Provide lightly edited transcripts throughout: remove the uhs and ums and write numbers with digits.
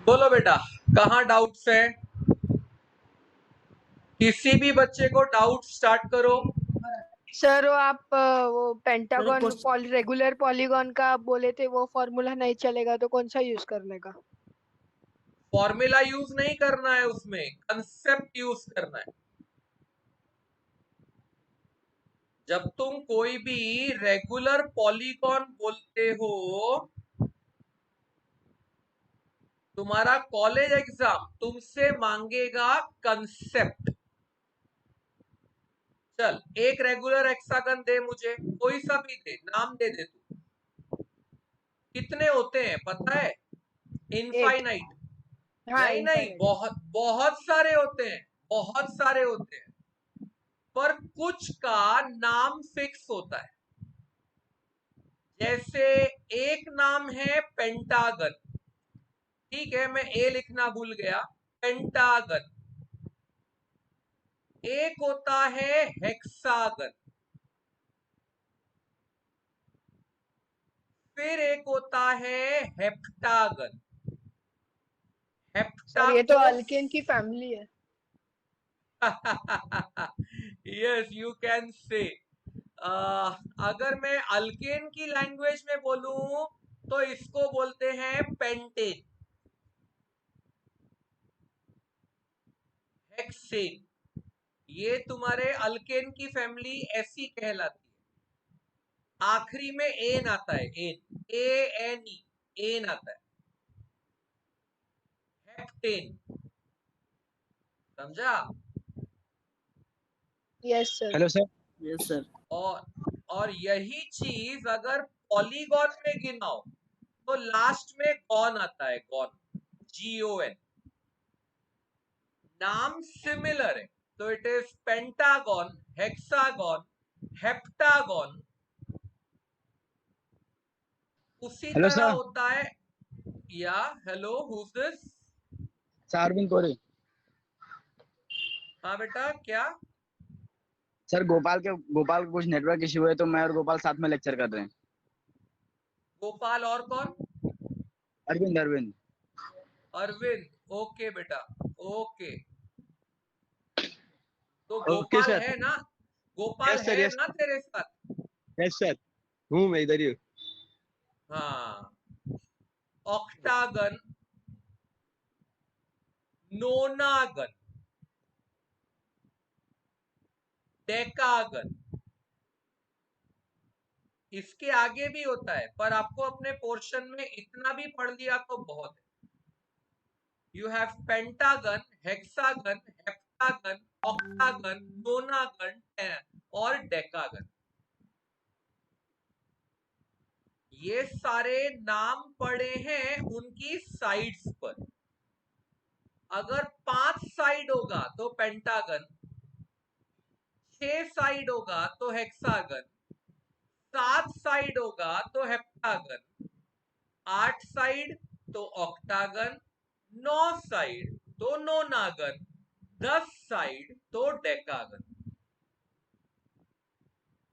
बोलो बेटा, कहाँ डाउट्स है? किसी भी बच्चे को डाउट स्टार्ट करो। सर वो आप वो सर पेंटागन रेगुलर पॉलीगॉन का आप बोले थे, वो फॉर्मूला नहीं चलेगा तो कौन सा यूज करने का? फॉर्मूला यूज नहीं करना है, उसमें कंसेप्ट यूज करना है। जब तुम कोई भी रेगुलर पॉलीगॉन बोलते हो, तुम्हारा कॉलेज एग्जाम तुमसे मांगेगा कंसेप्ट। चल, एक रेगुलर हेक्सागन दे मुझे, कोई सा भी दे, नाम दे दे तू। कितने होते हैं पता है? 8। इनफाइनाइट। हाँ, नहीं नहीं, इनफाइनाइट। बहुत बहुत सारे होते हैं, बहुत सारे होते हैं, पर कुछ का नाम फिक्स होता है। जैसे एक नाम है पेंटागन, ठीक है, मैं ए लिखना भूल गया, पेंटागन। एक होता है हेक्सागन, फिर एक होता है हेप्टागन। हेप्टा सर ये तो को अल्केन की फैमिली है। Yes, you can say. अगर मैं अल्केन की लैंग्वेज में बोलूं तो इसको बोलते हैं पेंटेन, हेक्सेन। ये तुम्हारे अल्केन की फैमिली ऐसी कहलाती है। आखिरी में एन आता है, N, A N E, N आता है, हेप्टेन। समझा? Yes sir. Hello sir. Yes sir. और यही चीज अगर पॉलीगॉन में गिनाओ तो लास्ट में गॉन आता है, गॉन, GON। नाम सिमिलर है, तो it is pentagon, hexagon, heptagon. उसी हेलो तरह सर। होता है। या hello, who's this? Sir Arvind Kori. हाँ बेटा, क्या? सर गोपाल का कुछ नेटवर्क इश्यू है, तो मैं और गोपाल साथ में लेक्चर कर रहे हैं। गोपाल और कौन? अरविंद अरविंद। अरविंद। ओके बेटा, ओके। तो ओके गोपाल सर। है ना? Gopal yes sir. है यस। ना तेरे साथ? Yes sir. हूँ मैं इधर ही। हाँ। Octagon, नोनागन, decagon. इसके आगे भी होता है, पर आपको अपने पोर्शन में इतना भी पढ़ लिया तो बहुत है। You have pentagon, hexagon, heptagon, octagon, नोनागन और डेकागन। ये सारे नाम पड़े हैं उनकी साइड्स पर। अगर 5 साइड होगा तो पेंटागन, 6 साइड होगा तो हेक्सागन, 7 साइड होगा तो हेप्टागन, 8 साइड तो ऑक्टागन, 9 साइड तो नोनागन, 10 साइड तो डेकागन।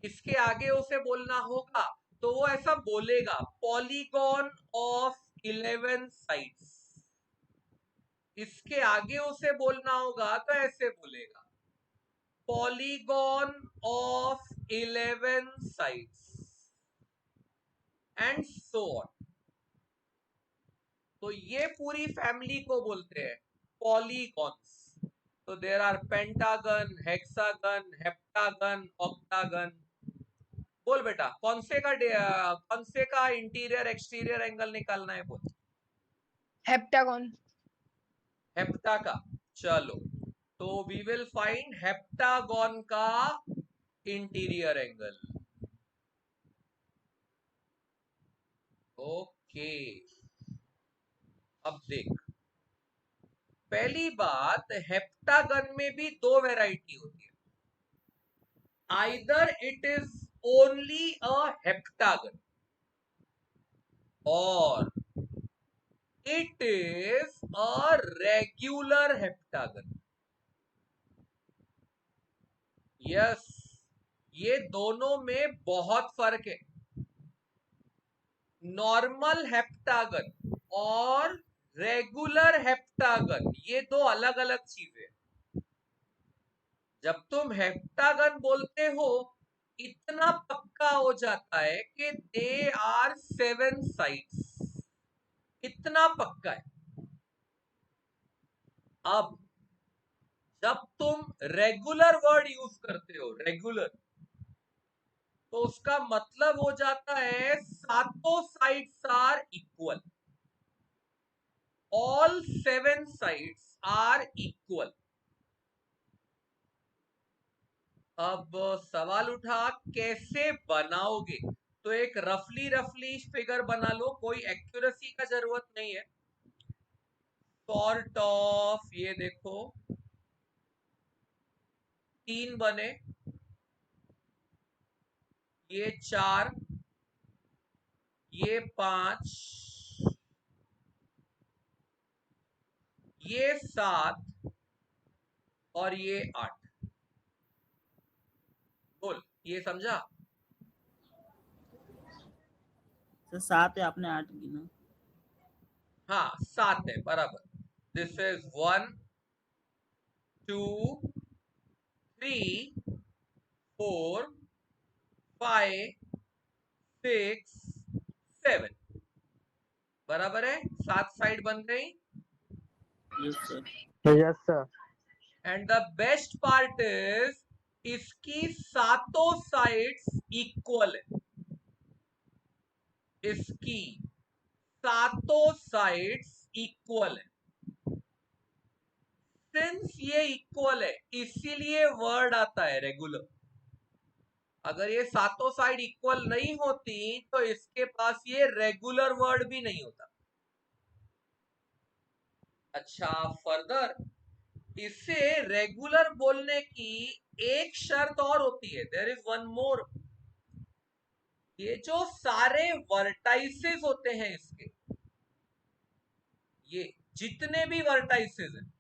इसके आगे उसे बोलना होगा तो वो ऐसा बोलेगा, पॉलीगॉन ऑफ 11 साइड्स। इसके आगे उसे बोलना होगा तो ऐसे बोलेगा, polygon of 11 sides, and so on. तो ये पूरी फैमिली को बोलते हैं पॉलीगॉन्स। तो there are pentagon, hexagon, heptagon, octagon. बोल बेटा, कौन से का इंटीरियर एक्सटीरियर एंगल निकालना है? बोल। हेप्टागन। हेप्टा का। चलो, तो वी विल फाइंड हेप्टागन का इंटीरियर एंगल। ओके, अब देख, पहली बात, हेप्टागन में भी दो वैरायटी होती है। Either it is only a heptagon और it is a regular heptagon. Yes, ये दोनों में बहुत फर्क है। नॉर्मल हेप्टागन और रेगुलर हेप्टागन, ये दो अलग अलग चीजें। जब तुम हेप्टागन बोलते हो, इतना पक्का हो जाता है कि दे आर 7 साइड्स, इतना पक्का है। अब जब तुम रेगुलर वर्ड यूज करते हो, रेगुलर, तो उसका मतलब हो जाता है सातों sides are equal, all 7 sides are equal. अब सवाल उठा कैसे बनाओगे, तो एक रफली फिगर बना लो, कोई एक्यूरेसी का जरूरत नहीं है। सॉर्ट ऑफ, ये देखो 3 बने, ये 4, ये 5, ये 7 और ये 8। बोल, ये समझा? सर 7 है, आपने 8 गिना। हाँ 7 है, बराबर। दिस इज 1 2 3 4 5 6 7, बराबर है। 7 साइड बन गई। Yes sir. Yes sir. And the best part is, इसकी सातों साइड्स इक्वल है, इसकी सातों साइड्स इक्वल है। सिंस ये इक्वल है, इसीलिए वर्ड आता है रेगुलर। अगर ये सातों साइड इक्वल नहीं होती तो इसके पास ये रेगुलर वर्ड भी नहीं होता। अच्छा, फर्दर इसे रेगुलर बोलने की एक शर्त और होती है, देयर इज वन मोर। ये जो सारे वर्टाइसेस होते हैं इसके, ये जितने भी वर्टाइसेस हैं,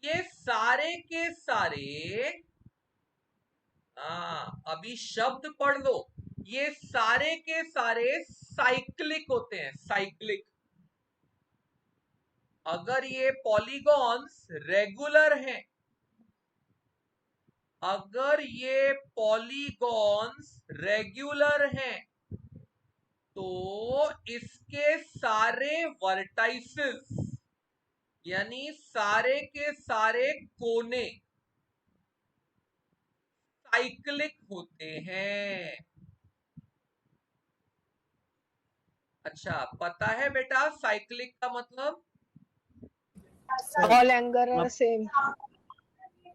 ये सारे के सारे, अभी शब्द पढ़ लो, ये सारे के सारे साइक्लिक होते हैं, साइक्लिक। अगर ये पॉलीगॉन्स रेगुलर हैं, अगर ये पॉलीगॉन्स रेगुलर हैं, तो इसके सारे वर्टाइसेस, यानी सारे के सारे कोने साइक्लिक होते हैं। अच्छा, पता है बेटा साइक्लिक का मतलब? All angle are same.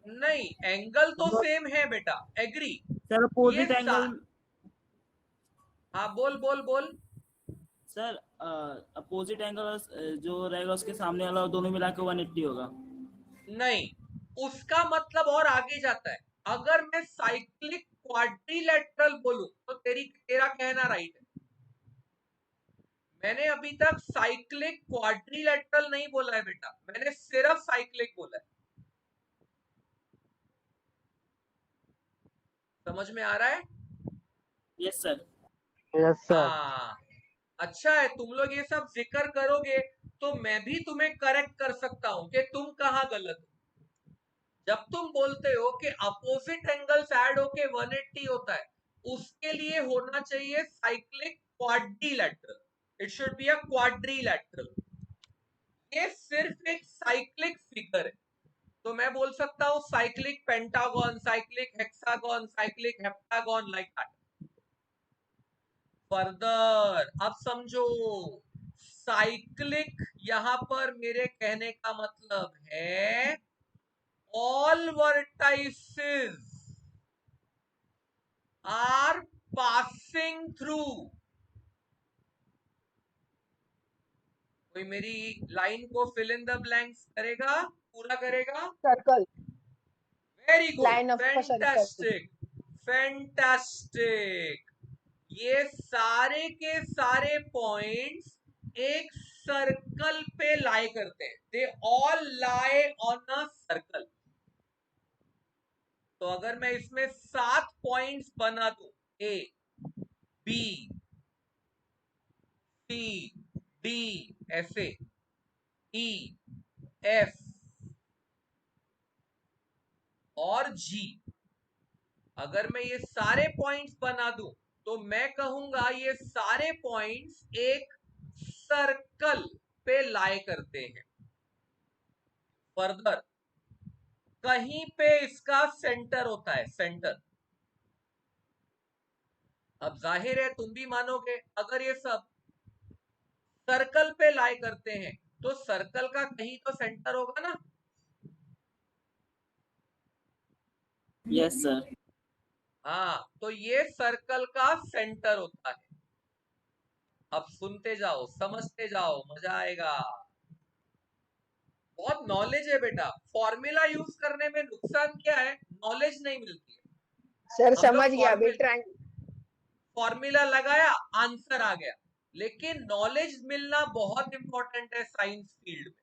नहीं, एंगल तो सेम है बेटा, एग्री। सर ये अपोजिट एंगल। हाँ बोल बोल बोल। सर अपोजिट एंगल जो रहेगा उसके सामने वाला, दोनों मिला के 180 होगा। नहीं, उसका मतलब और आगे जाता है। अगर मैं साइक्लिक क्वाड्रिलेटरल बोलूं तो तेरा कहना राइट है। मैंने अभी तक साइक्लिक क्वाड्रिलेटरल नहीं बोला है बेटा, मैंने सिर्फ साइक्लिक बोला है। समझ में आ रहा है? Yes sir. Yes sir. हाँ, अच्छा है, तुम लोग ये सब जिक्र करोगे तो मैं भी तुम्हें करेक्ट कर सकता हूं कि तुम कहां गलत हो। जब तुम बोलते हो कि अपोजिट एंगल्स ऐड होके 180 होता है, उसके लिए होना चाहिए cyclic quadrilateral, it should be a quadrilateral. ये सिर्फ एक साइक्लिक फिगर है, तो मैं बोल सकता हूं cyclic pentagon, cyclic hexagon, cyclic heptagon, like that. Further अब समझो, साइक्लिक यहां पर मेरे कहने का मतलब है all vertices are passing through। कोई मेरी लाइन को फिल इन द ब्लैंक्स करेगा, पूरा करेगा? Circle, very good, line of a circle. Fantastic, fantastic. ये सारे के सारे पॉइंट्स एक सर्कल पे लाई करते हैं, they all lie on a circle. तो अगर मैं इसमें 7 पॉइंट्स बना दूं, ए बी सी डी ऐसे, ई एफ और जी, अगर मैं ये सारे पॉइंट्स बना दूं तो मैं कहूंगा ये सारे पॉइंट्स एक सर्कल पे लाए करते हैं। फर्दर कहीं पे इसका सेंटर होता है, सेंटर। अब जाहिर है तुम भी मानोगे, अगर ये सब सर्कल पे लाए करते हैं तो सर्कल का कहीं तो सेंटर होगा ना। Yes sir. हाँ, तो ये सर्कल का सेंटर होता है। अब सुनते जाओ, समझते जाओ, मजा आएगा। बहुत नॉलेज है बेटा। फॉर्मूला यूज करने में नुकसान क्या है? नॉलेज नहीं मिलती है। सर हम समझ लोग गया अभी फॉर्मूला लगाया, आंसर आ गया, लेकिन नॉलेज मिलना बहुत इंपॉर्टेंट है साइंस फील्ड में।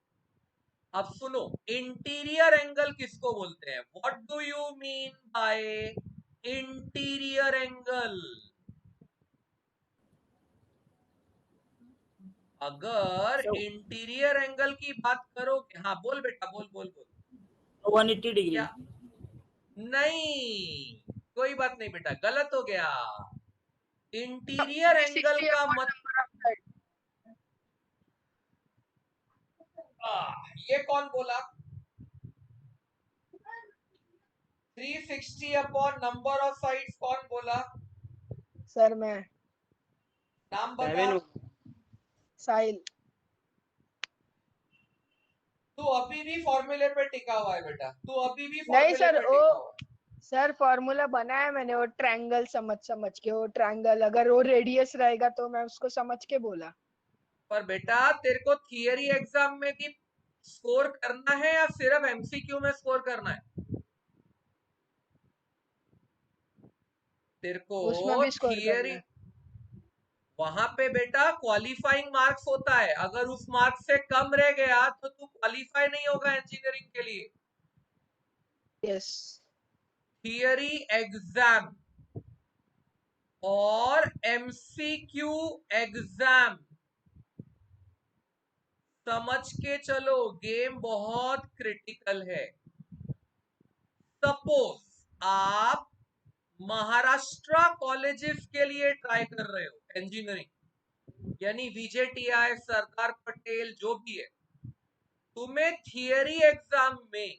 अब सुनो, इंटीरियर एंगल किसको बोलते हैं? What do you mean by interior angle? अगर सर इंटीरियर एंगल की बात करोगे, हाँ बोल बेटा, बोल बोल बोल। 180 डिग्री। क्या? नहीं, कोई बात नहीं बेटा, गलत हो गया। इंटीरियर एंगल 360 का upon मत number of sides। ये कौन बोला? 360 अपॉन नंबर ऑफ साइड्स कौन बोला? सर मैं नाम बता। साहिल। तू अभी भी फॉर्मूले पे टिका हुआ है बेटा, तू अभी भी नहीं फॉर्मूले सर पे वो टिका हुआ है। सर फॉर्मूला बनाया मैंने, वो ट्रायंगल समझ समझ के, वो ट्रायंगल अगर वो रेडियस रहेगा तो मैं उसको समझ के बोला। पर बेटा तेरे को थियरी एग्जाम में भी स्कोर करना है या सिर्फ एमसीक्यू में स्कोर करना है? तेरे को उसमें भी स्कोर करना थियरी, है। वहां पे बेटा क्वालिफाइंग मार्क्स होता है, अगर उस मार्क्स से कम रह गया तो तू क्वालिफाई नहीं होगा इंजीनियरिंग के लिए। यस। थियरी एग्जाम और एमसीक्यू एग्जाम, समझ के चलो, गेम बहुत क्रिटिकल है। सपोज आप महाराष्ट्र कॉलेजेस के लिए ट्राई कर रहे हो इंजीनियरिंग, यानी विजेटीआई, सरदार पटेल, जो भी है, तुम्हें थियरी एग्जाम में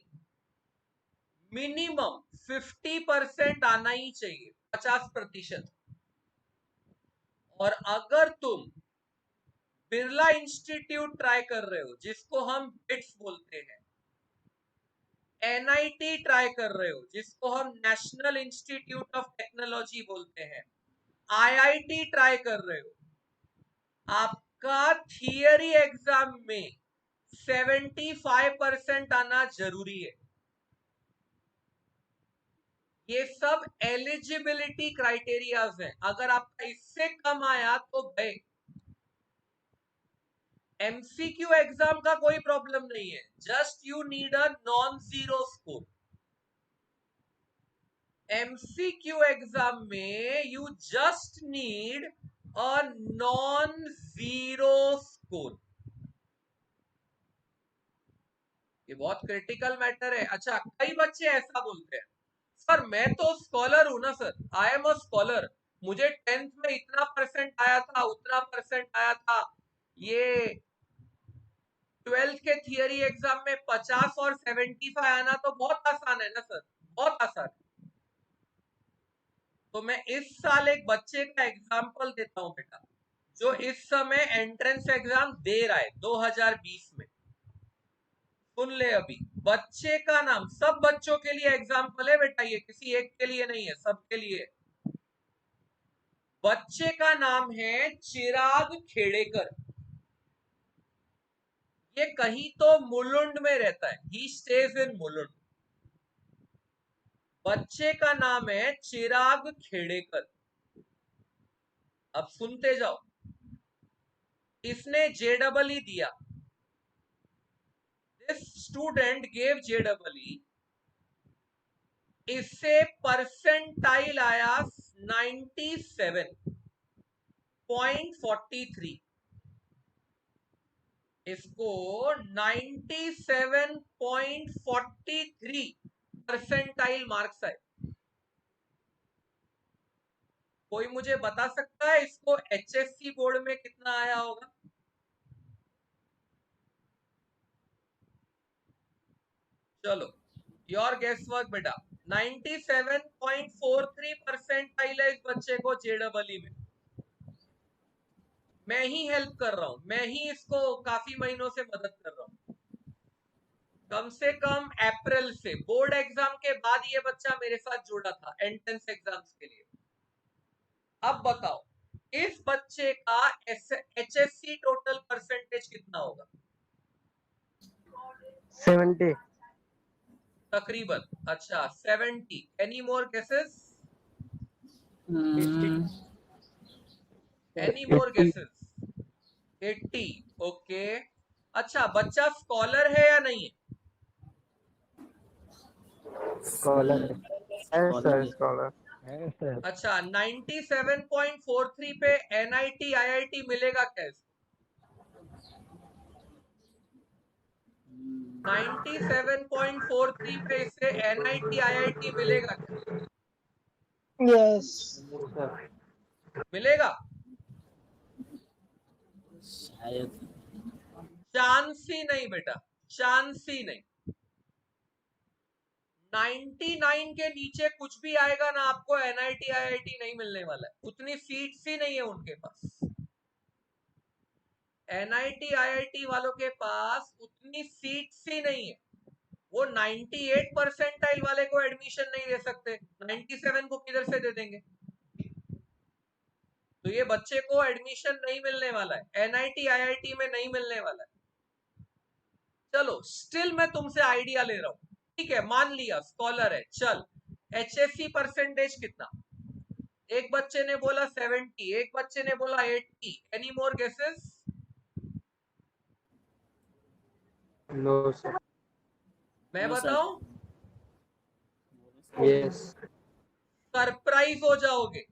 मिनिमम 50% आना ही चाहिए, 50%। और अगर तुम बिरला इंस्टीट्यूट ट्राई कर रहे हो, जिसको हम बिट्स बोलते हैं, एनआईटी ट्राई कर रहे हो, जिसको हम नेशनल इंस्टीट्यूट ऑफ टेक्नोलॉजी बोलते हैं, आईआईटी ट्राई कर रहे हो, आपका थियरी एग्जाम में 75% आना जरूरी है। ये सब एलिजिबिलिटी क्राइटेरियाज हैं, अगर आपका इससे कम आया तो गए। एमसीक्यू एग्जाम का कोई प्रॉब्लम नहीं है, just you need a non zero score. MCQ exam में you just need a non zero score. ये बहुत क्रिटिकल मैटर है। अच्छा, कई बच्चे ऐसा बोलते हैं, सर मैं तो स्कॉलर हूं ना sir, I am a scholar, मुझे 10th में इतना परसेंट आया था, उतना परसेंट आया था, ये 12th के थियरी एग्जाम में 50 और 75 आना तो बहुत आसान है ना सर, बहुत आसान है। तो मैं इस साल एक बच्चे का एग्जाम्पल देता हूं बेटा, जो इस समय एंट्रेंस एग्जाम दे रहा है 2020 में। सुन ले, अभी बच्चे का नाम, सब बच्चों के लिए एग्जाम्पल है बेटा, ये किसी एक के लिए नहीं है, सबके लिए। बच्चे का नाम है चिराग खेड़ेकर। ये कहीं तो मुलुंड में रहता है, ही स्टेज इन मुलुंड। बच्चे का नाम है चिराग खेड़ेकर। अब सुनते जाओ, इसने जेडबल दिया, दिस स्टूडेंट गेव जेडबल, इससे परसेंटाइल आया 97.43। इसको 97.43 परसेंटाइल मार्क्स आए। कोई मुझे बता सकता है इसको HSC बोर्ड में कितना आया होगा? चलो योर गेस वर्क बेटा। 97.43 परसेंटाइल है इस बच्चे को जेडबलई में। मैं ही हेल्प कर रहा हूं, मैं ही इसको काफी महीनों से मदद कर रहा हूं। कम से कम अप्रैल से बोर्ड एग्जाम के बाद ये बच्चा मेरे साथ जुड़ा था एंट्रेंस एग्जाम्स के लिए। अब बताओ इस बच्चे का HSC टोटल परसेंटेज कितना होगा? 70. तकरीबन। अच्छा 70। Any more guesses? Hmm, any more 80. Guesses? 80। Okay. अच्छा बच्चा स्कॉलर है या नहीं है? Scholar. Yes, scholar sir. है। Scholar. Yes, sir. अच्छा 97.43 पे NIT IIT मिलेगा क्या इसको? 97.43 पे इससे NIT IIT मिलेगा क्या? Yes Yes, sir. मिलेगा? शायद। चांस ही नहीं बेटा, चांस ही नहीं। 99 के नीचे कुछ भी आएगा ना आपको NIT IIT नहीं मिलने वाला है। उतनी सीट्स ही नहीं है उनके पास। NIT IIT वालों के पास उतनी सीट्स ही नहीं है। वो 98 परसेंटाइल वाले को एडमिशन नहीं दे सकते, 97 को किधर से दे देंगे? तो ये बच्चे को एडमिशन नहीं मिलने वाला है, NIT IIT में नहीं मिलने वाला है। चलो स्टिल मैं तुमसे आइडिया ले रहा हूं। ठीक है मान लिया स्कॉलर है, चल HSC परसेंटेज कितना? एक बच्चे ने बोला 70, एक बच्चे ने बोला 80। Any more guesses? No, sir. मैं नो सर। बताऊं? Yes. सरप्राइज हो जाओगे।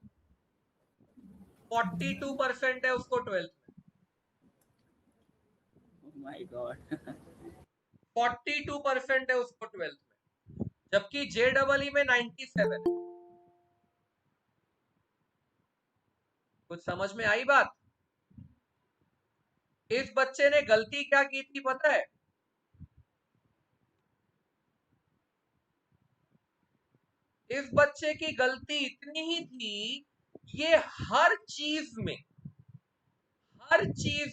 42% है उसको 12th में। My God. 42% है उसको 12th में, जबकि JEE में 97 है। कुछ समझ में आई बात? इस बच्चे ने गलती क्या की थी पता है? इस बच्चे की गलती इतनी ही थी, ये हर चीज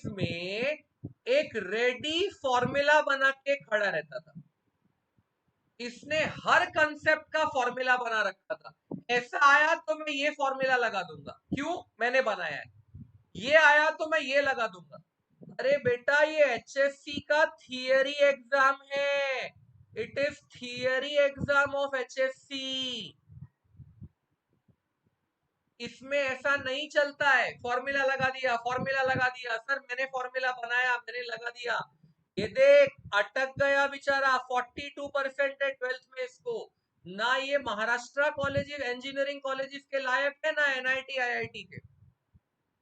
में एक रेडी फॉर्मूला बना के खड़ा रहता था। इसने हर कंसेप्ट का फॉर्मूला बना रखा था। ऐसा आया तो मैं ये फॉर्मूला लगा दूंगा, क्यों? मैंने बनाया है। ये आया तो मैं ये लगा दूंगा। अरे बेटा ये HSC का थियरी एग्जाम है, it is theory exam of HSC। इसमें ऐसा नहीं चलता है फॉर्मूला लगा दिया, फॉर्मूला लगा दिया। सर मैंने फॉर्मूला बनाया, मैंने लगा दिया। ये देख अटक गया बेचारा। 42% है 12th में इसको। ना ये महाराष्ट्र कॉलेज इंजीनियरिंग कॉलेजेस के लायक है, ना NIT IIT के।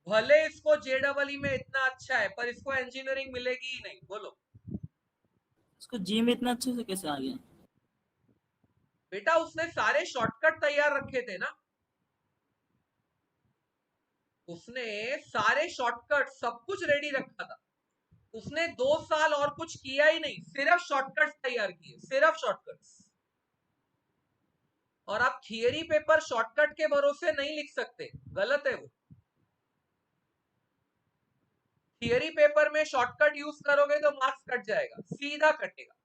भले इसको JEE में इतना अच्छा है, पर इसको इंजीनियरिंग मिलेगी ही नहीं। बोलो उसको जी में इतना अच्छे से कैसे आ गया? बेटा उसने सारे शॉर्टकट तैयार रखे थे ना, उसने सारे शॉर्टकट सब कुछ रेडी रखा था। उसने 2 साल और कुछ किया ही नहीं, सिर्फ शॉर्टकट्स तैयार किए, सिर्फ शॉर्टकट्स। और आप थियरी पेपर शॉर्टकट के भरोसे नहीं लिख सकते, गलत है वो। थियरी पेपर में शॉर्टकट यूज करोगे तो मार्क्स कट जाएगा, सीधा कटेगा।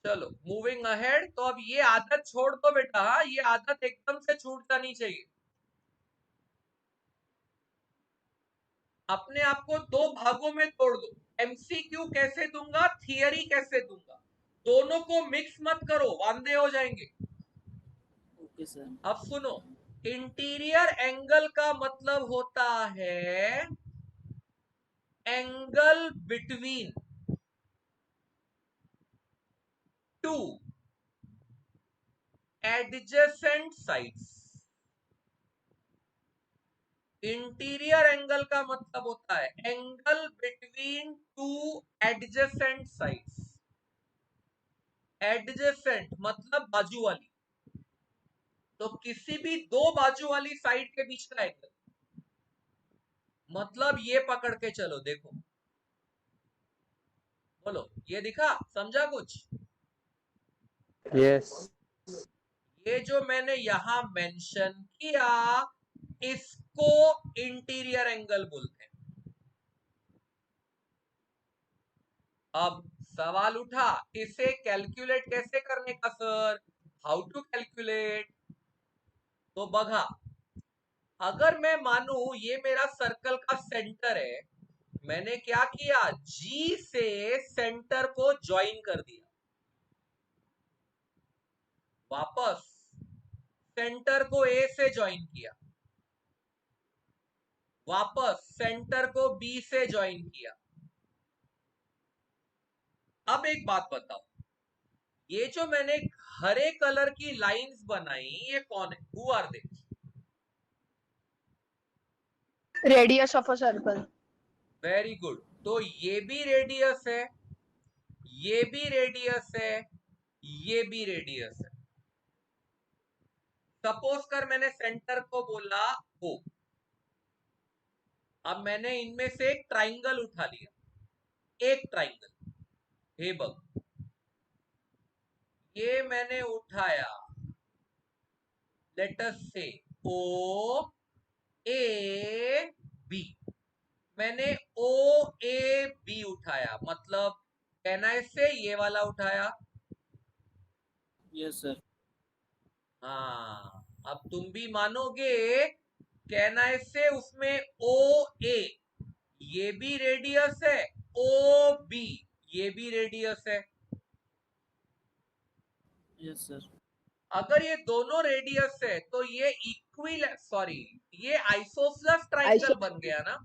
चलो मूविंग अहेड। तो अब ये आदत छोड़ दो बेटा, ये आदत एकदम से छूट जानी चाहिए। अपने आप को 2 भागों में तोड़ दो। MCQ कैसे दूंगा, थियरी कैसे दूंगा, दोनों को मिक्स मत करो, वांदे हो जाएंगे। Okay sir. अब सुनो, इंटीरियर एंगल का मतलब होता है angle between two adjacent sides. Interior angle का मतलब होता है angle between two adjacent sides. Adjacent मतलब बाजू वाली, तो किसी भी दो बाजू वाली साइड के बीच का एंगल, मतलब ये पकड़ के चलो, देखो बोलो, ये दिखा, समझा कुछ? Yes. ये जो मैंने यहां मेंशन किया, इसको इंटीरियर एंगल बोलते हैं। अब सवाल उठा, इसे कैलकुलेट कैसे करने का सर, हाउ टू कैलकुलेट? तो बघा, अगर मैं मानू ये मेरा सर्कल का सेंटर है, मैंने क्या किया, जी से सेंटर को ज्वाइन कर दिया, वापस सेंटर को ए से ज्वाइन किया, वापस सेंटर को बी से ज्वाइन किया। अब एक बात बताओ, ये जो मैंने हरे कलर की लाइंस बनाई, ये कौन है, who are they? Radius of a circle. Very good. तो ये भी रेडियस है, ये भी रेडियस है, ये भी रेडियस है। सपोज कर मैंने सेंटर को बोला O, अब मैंने इनमें से एक ट्राइंगल उठा लिया, एक ट्राइंगल, हे बग, ये मैंने उठाया, लेट अस से O A B, मैंने O A B उठाया, मतलब कहना इससे ये वाला उठाया। Yes sir. हाँ, अब तुम भी मानोगे, कहना इससे उसमें O A ये भी रेडियस है, O B ये भी रेडियस है। Yes sir. अगर ये दोनों रेडियस है तो ये ये आइसोसलेस ट्राइंगल बन गया ना,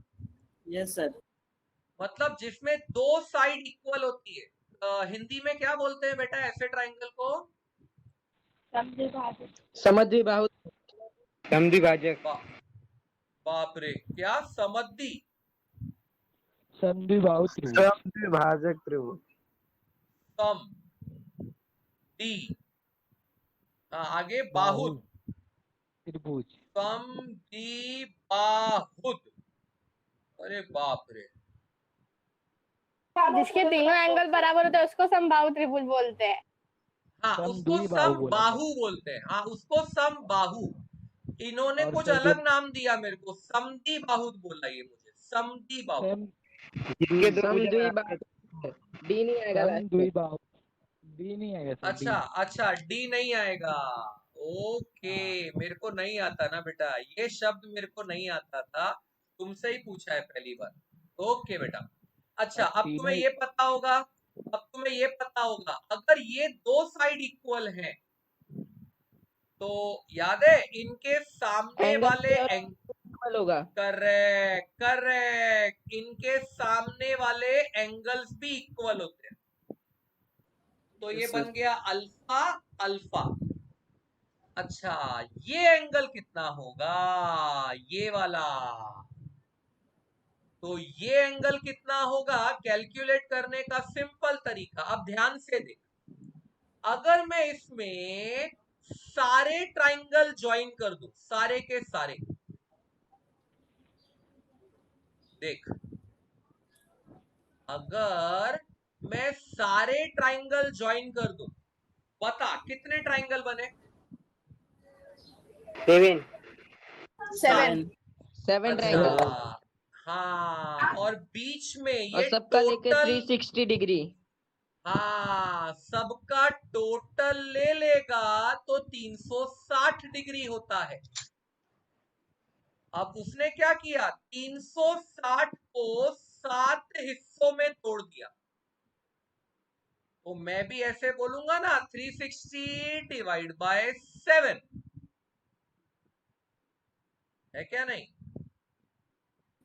यस सर। मतलब जिसमें दो साइड इक्वल होती है। हिंदी में क्या बोलते हैं बेटा ऐसे ट्राइंगल को? समद्विबाहु समद्विभाजक बाप रे, क्या समद्वि? समद्विबाहु त्रिभुज समद्विभाजक त्रिभुज सम दी, आगे बाहुत, त्रिभुज सम दी बाहुत। अरे बाप रे, जिसके तीनों एंगल बराबर होते हैं उसको समबाहु त्रिभुज बोलते हैं। हाँ उसको समद्विबाहु बोला समबाहु बोलते हैं, हाँ उसको समबाहु। इन्होंने और कुछ सर अलग नाम दिया मेरे को, समदी बाहुत बोला ये मुझे, समदी बाहुत। समद्विबाहु डी नहीं आएगा लास्ट में। समद्विबाहु डी नहीं आएगा सर अच्छा अच्छा, डी नहीं आएगा, ओके। मेरे को नहीं आता ना बेटा, ये शब्द मेरे को नहीं आता था, तुमसे ही पूछा है पहली बार। ओके बेटा, अच्छा अब तुम्हें ये पता होगा, अब तुम्हें ये पता होगा, अगर ये दो साइड इक्वल हैं तो याद है इनके सामने एंगल वाले इक्वल होगा। करेक्ट करेक्ट, इनके सामने वाले एंगल्स भी इक्वल होते हैं, तो ये Yes, बन sir. गया अल्फा अल्फा। अच्छा ये एंगल कितना होगा, ये वाला, तो ये एंगल कितना होगा कैलकुलेट करने का सिंपल तरीका, अब ध्यान से देख, अगर मैं इसमें सारे ट्राइंगल ज्वाइन कर दूं, सारे के सारे, देख अगर मैं सारे ट्राइंगल ज्वाइन कर दूं, बता कितने ट्राइंगल बने? 7 7 ट्रायंगल अच्छा, हाँ, और बीच में और ये सबका लेके टोटल, 360 डिग्री। हाँ सबका टोटल ले लेगा तो 360 डिग्री होता है। अब उसने क्या किया, 360 को 7 हिस्सों में तोड़ दिया, तो मैं भी ऐसे बोलूंगा ना, 360 डिवाइड बाय 7, है क्या नहीं?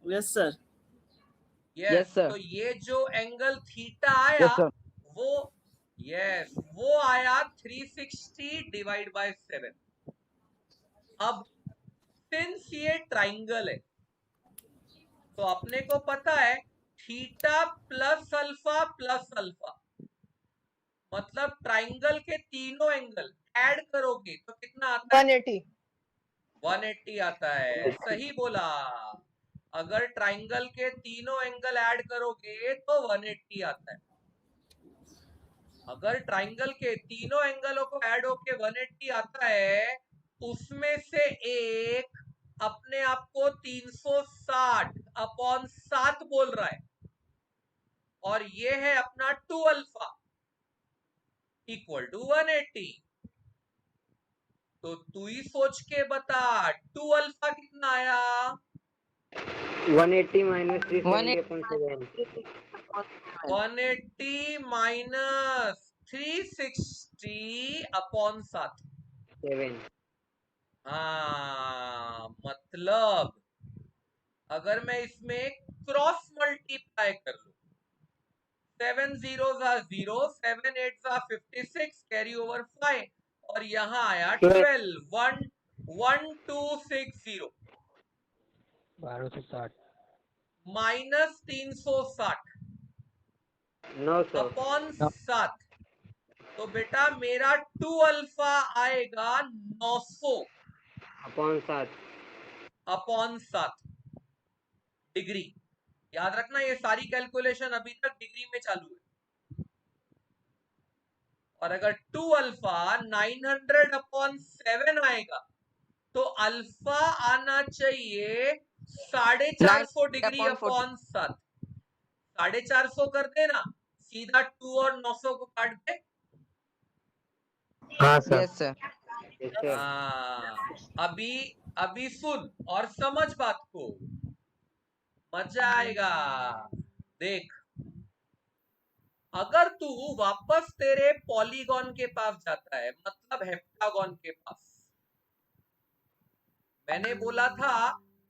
Yes sir. Yes Yes, sir. तो ये जो एंगल थीटा आया, वो वो आया 360 डिवाइड बाय 7। अब सिंस ये ट्राइंगल है, तो अपने को पता है थीटा प्लस अल्फा मतलब ट्राइंगल के तीनों एंगल ऐड करोगे तो कितना आता है? 180। 180 आता है, सही बोला। अगर ट्राइंगल के तीनों एंगल ऐड करोगे तो 180 आता है। अगर ट्राइंगल के तीनों एंगलों को ऐड होके 180 आता है, उसमें से एक अपने आप को 360 अपॉन 7 बोल रहा है, और ये है अपना 2 अल्फा इक्वल टू 180। तो तू ही सोच के बता 2 अल्फा कितना आया? 180 minus 370 upon 7. 180 minus 360 upon 7। 7. हाँ, मतलब अगर मैं इसमें क्रॉस मल्टीप्लाई कर लूं, 7 zeros are 0, 7 8s are 56, carry over 5, और यहां आया 12, 1260 1260 माइनस 360 No, sir. अपॉन 7। तो बेटा मेरा 2 अल्फा आएगा 900 Upon 7. Upon 7 degree. याद रखना ये सारी कैलकुलेशन अभी तक डिग्री में चालू है। और अगर 2 अल्फा 900 अपॉन 7 आएगा तो अल्फा आना चाहिए 450 डिग्री अपॉन 7। 450 कर देना, सीधा 2 और 900 को काट दे। हाँ sir. Yes sir. Yes, sir. अभी सुन और समझ बात को, मजा आएगा। देख, अगर तू वापस तेरे पॉलीगॉन के पास जाता है, मतलब हेप्टागॉन के पास, मैंने बोला था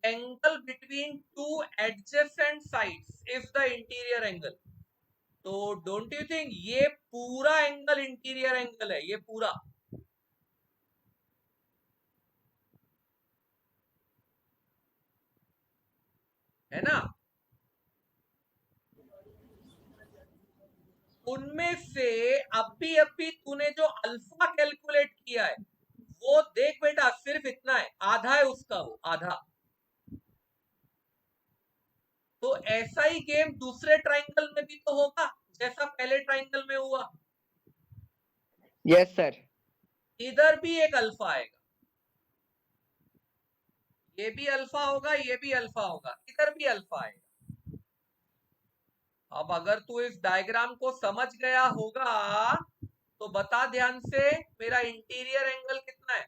angle between two adjacent sides is the interior angle. तो डोंट यू थिंक ये पूरा एंगल इंटीरियर एंगल है? ये पूरा है ना? उनमें से अभी तूने जो अल्फा कैलकुलेट किया है वो देख बेटा, सिर्फ इतना है, आधा है उसका, वो आधा। तो ऐसा ही गेम दूसरे ट्राइंगल में भी तो होगा जैसा पहले ट्राइंगल में हुआ। Yes sir. इधर भी एक अल्फा आएगा, ये भी अल्फा होगा, ये भी अल्फा होगा, इधर भी अल्फा आएगा। अब अगर तू इस डायग्राम को समझ गया होगा तो बता ध्यान से, मेरा इंटीरियर एंगल कितना है?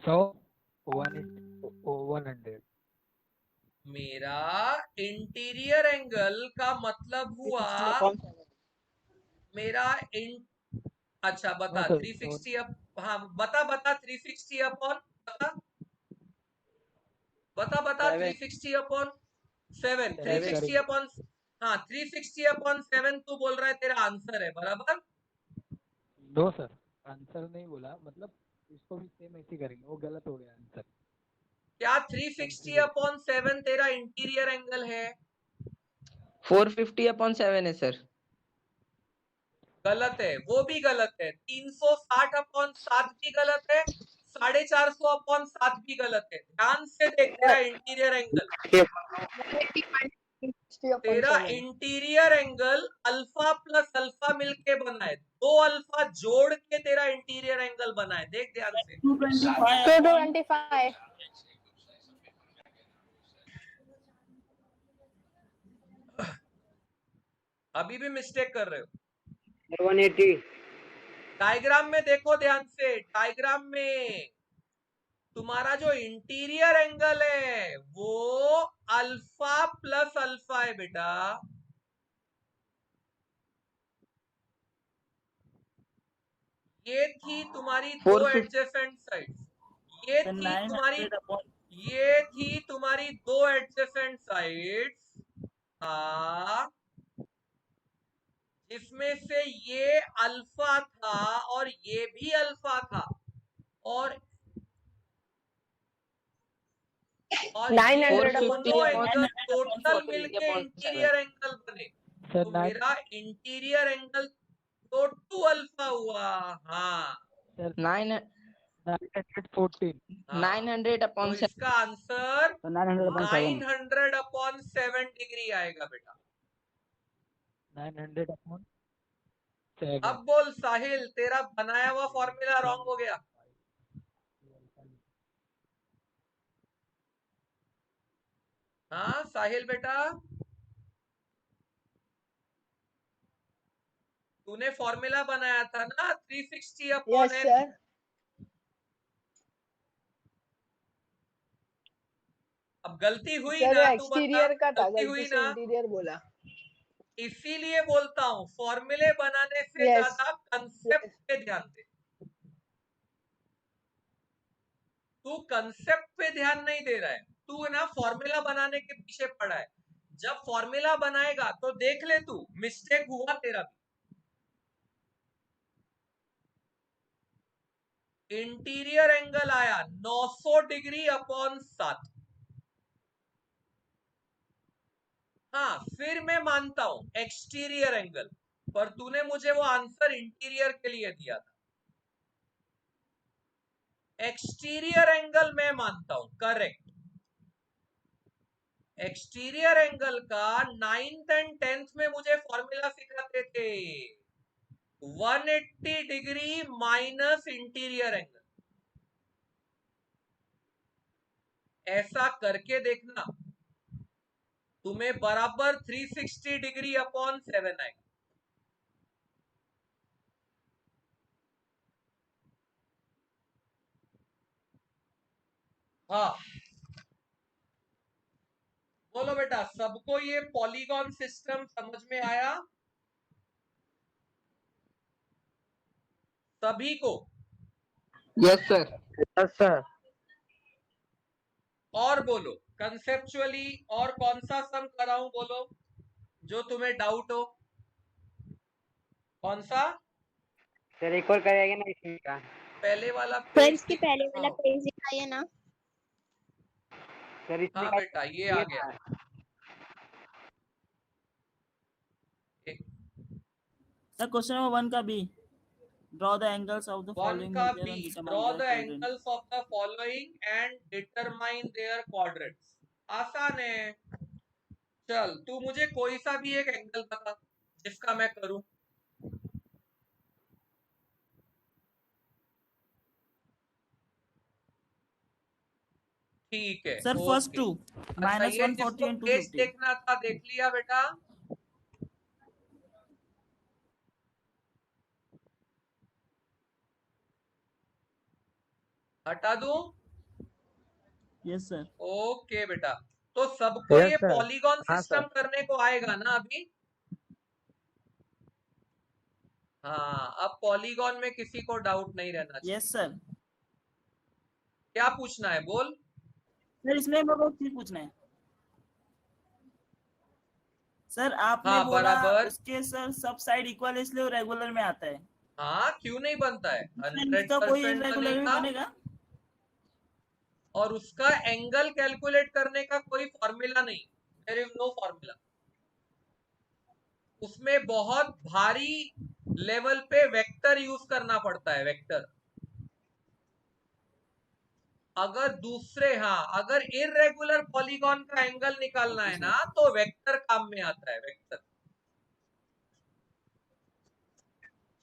100 मेरा इंटीरियर एंगल का मतलब हुआ मेरा अच्छा बता, 360 अप, हाँ बता 360 अपॉन, बता 360 अपॉन 7, 360 अपॉन, हाँ 360 अपॉन 7 तू बोल रहा है तेरा आंसर है, बराबर? नो सर, आंसर नहीं बोला, मतलब इसको भी सेम ऐसे करेंगे, वो गलत हो गया आंसर। क्या 360 अपॉन 7 तेरा इंटीरियर एंगल है? 450 अपॉन 7 है सर। गलत है, वो भी गलत है। 360 अपॉन 7 भी गलत है, 450 अपॉन 7 भी गलत है। ध्यान से देख तेरा इंटीरियर एंगल, 180 upon तेरा 7। Interior angle alpha plus alpha मिलके बना है, 2 अल्फा जोड़ के तेरा इंटीरियर एंगल बना है, देख ध्यान से। 225 अभी भी मिस्टेक कर रहे हो। 180. डायग्राम में देखो ध्यान से, डायग्राम में तुम्हारा जो इंटीरियर एंगल है वो अल्फा प्लस अल्फा है बेटा। ये थी तुम्हारी दो 450 एडजेसेंट साइड्स, ये तो थी तुम्हारी 900 अपॉन ये थी तुम्हारी दो एडजेसेंट साइड्स, हाँ, जिसमें से ये अल्फा था और ये भी अल्फा था, और और ये 900 upon दोनों 7. एंगल 900 upon टोटल 40 मिलके upon 7. इंटीरियर एंगल बने। सर तो मेरा इंटीरियर एंगल तो 2 अल्फा हुआ। हाँ सर 914 हाँ, 900 तो upon 7. इसका आंसर तो 900/7 900/7 डिग्री आएगा बेटा। 900/7. अब बोल साहिल, तेरा बनाया हुआ फॉर्मूला रॉन्ग हो गया। हाँ साहिल बेटा, तूने फॉर्मूला बनाया था ना 360/n। Yes sir. अब गलती हुई सर वो ना, तू बता, एक्सटीरियर का था, गलती गलती हुई से ना। इंटीरियर बोला। इसीलिए बोलता हूं फॉर्मूले बनाने से Yes. ज्यादा कंसेप्ट पे ध्यान दे। तू कंसेप्ट पे ध्यान नहीं दे रहा है, तू ना फॉर्मूला बनाने के पीछे पड़ा है। जब फॉर्मूला बनाएगा तो देख ले तू मिस्टेक हुआ तेरा भी। इंटीरियर एंगल आया 900 डिग्री अपॉन 7। हाँ फिर मैं मानता हूं एक्सटीरियर एंगल, पर तूने मुझे वो आंसर इंटीरियर के लिए दिया था। एक्सटीरियर एंगल मैं मानता हूं करेक्ट। एक्सटीरियर एंगल का 9th एंड 10th में मुझे फॉर्मूला सिखाते थे 180 डिग्री माइनस इंटीरियर एंगल। ऐसा करके देखना, तुम्हें बराबर 360 डिग्री अपॉन 7 आएगा। हाँ बोलो बेटा, सबको ये पॉलीगॉन सिस्टम समझ में आया? सभी को? Yes, sir. Yes sir. और बोलो कंसेप्चुअली और कौन सा सम कराऊं, बोलो जो तुम्हें डाउट हो। कौन सा? सर एक और करेगा ना इसमें का। पहले वाला सर पेज इसके पहले वाला दिखाओ। पेज दिखाइए ना। सर इसमें हाँ का बेटा ये आ गया। सर क्वेश्चन नंबर 1 का B, draw the angles of the 1 following का measure B, and determine draw their the quadrant. Angles of the following and determine their quadrants. आसान है। चल तू मुझे कोई सा भी एक एंगल बता जिसका मैं करूं। ठीक है सर फर्स्ट ओके। 2 अच्छा ये -140 जिसको एंड पेज 250। देखना था देख लिया बेटा? हटा दूं? Yes sir. ओके बेटा, तो सबको Yes, ये sir. पॉलीगॉन हाँ, सिस्टम करने को आएगा ना अभी? हाँ अब पॉलीगॉन में किसी को डाउट नहीं रहना चाहिए। Yes sir. क्या पूछना है बोल। सर इसमें मेरे को एक चीज पूछना है। सर आपने हाँ बोला बराबर। उसके सर सब साइड इक्वल है इसलिए वो रेगुलर में आता है। हाँ क्यों नहीं बनता है, सर इसका कोई 100% इरेगुलर भी बनेगा। बनेगा? और उसका एंगल कैलकुलेट करने का कोई फॉर्मूला नहीं, देयर इज नो फॉर्मूला। उसमें बहुत भारी लेवल पे वेक्टर यूज करना पड़ता है, वेक्टर। अगर दूसरे, हाँ अगर इरेगुलर पॉलीगॉन का एंगल निकालना है ना तो वेक्टर काम में आता है, वेक्टर।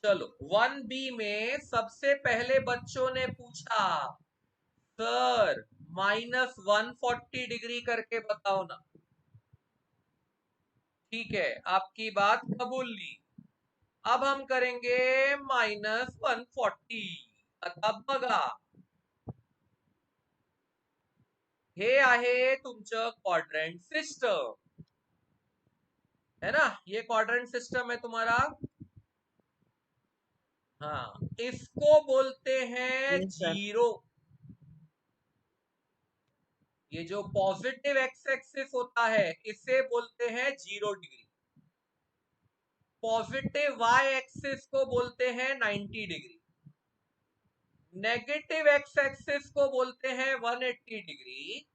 चलो 1B में सबसे पहले बच्चों ने पूछा सर -140 डिग्री करके बताओ ना। ठीक है आपकी बात कबूल ली। अब हम करेंगे -140। आता बघा, हे आहे तुमचं क्वाड्रंट सिस्टम, है ना? ये क्वाड्रंट सिस्टम है तुम्हारा। हाँ इसको बोलते हैं Yes, sir. जीरो। ये जो पॉजिटिव एक्स एक्सिस होता है इसे बोलते हैं 0 डिग्री। पॉजिटिव वाई एक्सिस को बोलते हैं 90 डिग्री। नेगेटिव एक्स एक्सिस को बोलते हैं 180 डिग्री।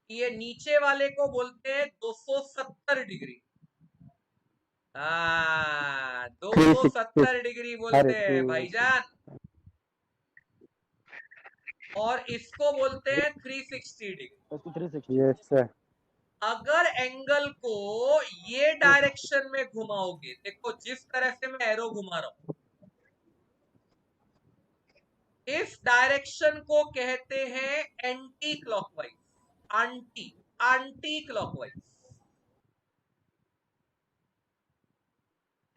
ये नीचे वाले को बोलते हैं 270 डिग्री। हाँ, 270 डिग्री बोलते हैं भाईजान। और इसको बोलते हैं 360 डिग्री। Yes sir. अगर एंगल को ये डायरेक्शन में घुमाओगे, देखो जिस तरह से मैं एरो घुमा रहा हूं, इस डायरेक्शन को कहते हैं एंटी क्लॉकवाइज। Anti clockwise.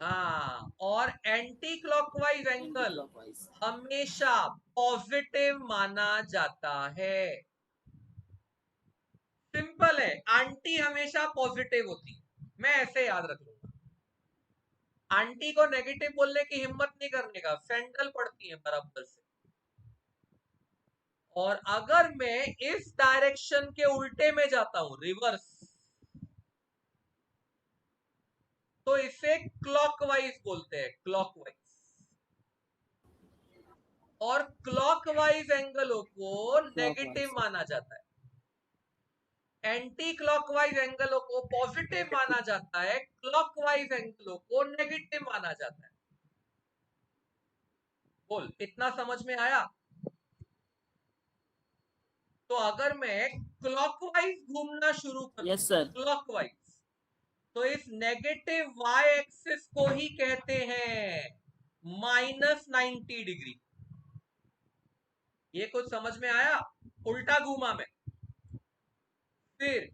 हाँ, और एंटी क्लॉकवाइज एंगल Clockwise. हमेशा पॉजिटिव माना जाता है। सिंपल है, आंटी हमेशा पॉजिटिव होती है। मैं ऐसे याद रख लूंगा। आंटी को नेगेटिव बोलने की हिम्मत नहीं करने का, सैंडल पड़ती है बराबर से। और अगर मैं इस डायरेक्शन के उल्टे में जाता हूं, रिवर्स, तो इसे क्लॉकवाइज बोलते हैं, क्लॉकवाइज। और क्लॉकवाइज एंगलों को नेगेटिव माना जाता है, एंटी क्लॉकवाइज एंगलों को पॉजिटिव माना जाता है, क्लॉकवाइज एंगलों को नेगेटिव माना जाता है। बोल, इतना समझ में आया? तो अगर मैं क्लॉकवाइज घूमना शुरू करूं, Yes, sir. क्लॉकवाइज, तो इस नेगेटिव वाई एक्सिस को ही कहते हैं -90 डिग्री। ये कुछ समझ में आया? उल्टा घूमा मैं। फिर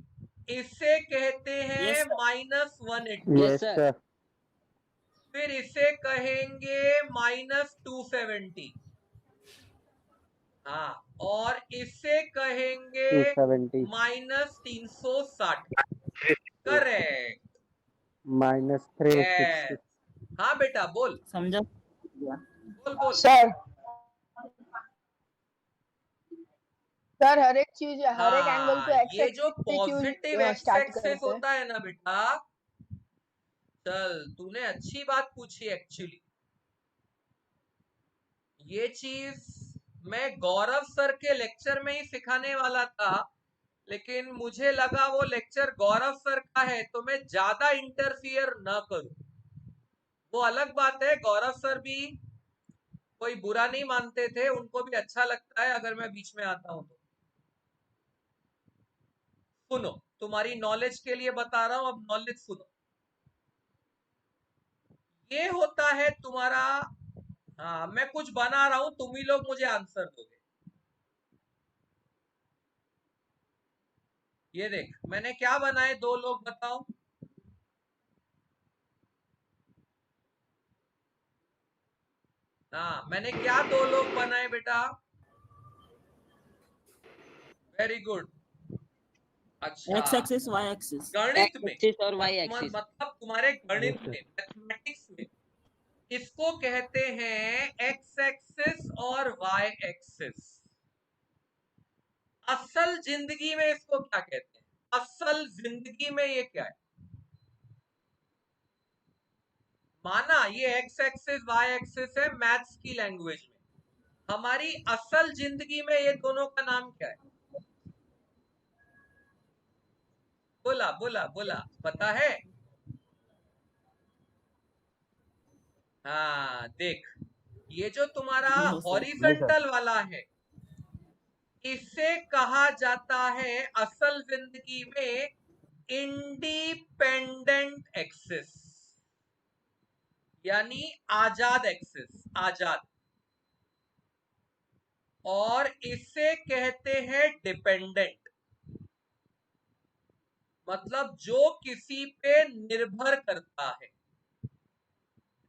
इसे कहते हैं Yes, sir. -180। Yes sir. फिर इसे कहेंगे -270। हाँ, और इसे कहेंगे 270 -360। करेक्ट। -360। यस। हाँ बेटा, बोल समझा? बोल बोल। सर सर हर एक चीज हर एक एंगल को एक्स ये जो एक्सिस से पॉजिटिव क्यों एक्स स्टार्ट एक्सेस करते हैं? होता है ना बेटा, चल तूने अच्छी बात पूछी एक्चुअली। ये चीज मैं गौरव सर के लेक्चर में ही सिखाने वाला था, लेकिन मुझे लगा वो लेक्चर गौरव सर का है तो मैं ज्यादा इंटरफियर न करूं। वो अलग बात है, गौरव सर भी कोई बुरा नहीं मानते थे, उनको भी अच्छा लगता है अगर मैं बीच में आता हूं तो। सुनो, तुम्हारी नॉलेज के लिए बता रहा हूं, अब नॉलेज सुनो। ये होता है तुम्हारा, हाँ मैं कुछ बना रहा हूं, तुम ही लोग मुझे आंसर दोगे। ये देख, मैंने क्या बनाए, दो लोग बताओ। हाँ, मैंने क्या दो लोग बनाए बेटा? Very good. अच्छा, X axis, Y axis. गणित में, एक्सिस और वाई एक्सिस। मतलब तुम्हारे गणित Yes, में, मैथमेटिक्स में, इसको कहते हैं एक्स एक्सिस और वाई एक्सिस। असल जिंदगी में इसको क्या कहते हैं? असल जिंदगी में ये क्या है? माना ये एक्स एक्सिस वाई एक्सिस है मैथ्स की लैंग्वेज में, हमारी असल जिंदगी में ये दोनों का नाम क्या है? बोला बोला बोला, पता है? हाँ देख, ये जो तुम्हारा No, sir. हॉरिजॉन्टल वाला है, इसे कहा जाता है असल जिंदगी में इंडिपेंडेंट एक्सिस, यानी आजाद एक्सिस, आजाद। और इसे कहते हैं डिपेंडेंट, मतलब जो किसी पे निर्भर करता है।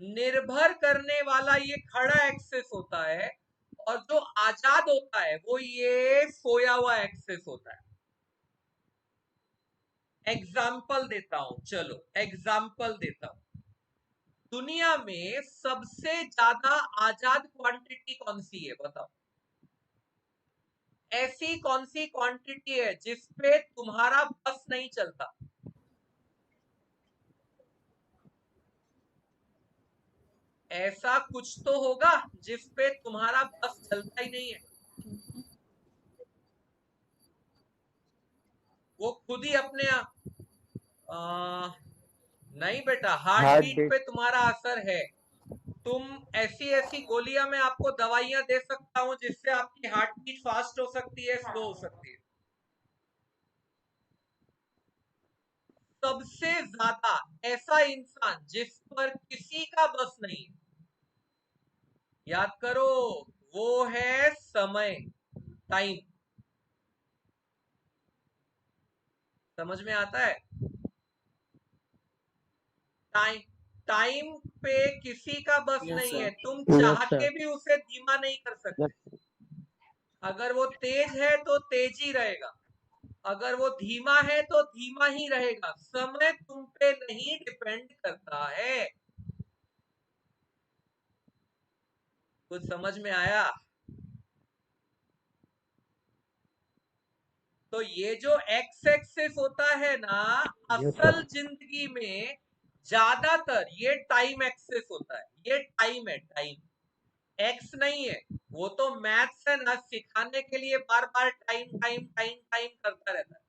निर्भर करने वाला ये खड़ा एक्सिस होता है, और जो आजाद होता है वो ये सोया हुआ एक्सिस होता है। एग्जाम्पल देता हूं, चलो एग्जाम्पल देता हूं। दुनिया में सबसे ज्यादा आजाद क्वांटिटी कौन सी है, बताओ? ऐसी कौन सी क्वांटिटी है जिसपे तुम्हारा बस नहीं चलता? ऐसा कुछ तो होगा जिसपे तुम्हारा बस चलता ही नहीं है। खुद ही अपने नहीं बेटा, हार्ट हार्ट बीट बीट पे तुम्हारा असर है। तुम ऐसी ऐसी गोलियां मैं आपको दवाइयां दे सकता हूं जिससे आपकी हार्ट बीट फास्ट हो सकती है, स्लो हो सकती है। सबसे ज्यादा ऐसा इंसान जिस पर किसी का बस नहीं है, याद करो, वो है समय, टाइम। समझ में आता है? टाइम, टाइम पे किसी का बस यस नहीं है, सर। तुम यस चाह सर के भी उसे धीमा नहीं कर सकते। अगर वो तेज है तो तेज ही रहेगा, अगर वो धीमा है तो धीमा ही रहेगा। समय तुम पे नहीं डिपेंड करता है। कुछ समझ में आया? तो ये जो एक्स एक्सिस होता है ना, यस असल सर जिंदगी में ज्यादातर ये टाइम एक्सिस होता है। ये टाइम है, टाइम, एक्स नहीं है। वो तो मैथ्स है ना, सिखाने के लिए बार बार टाइम टाइम टाइम टाइम करता रहता है।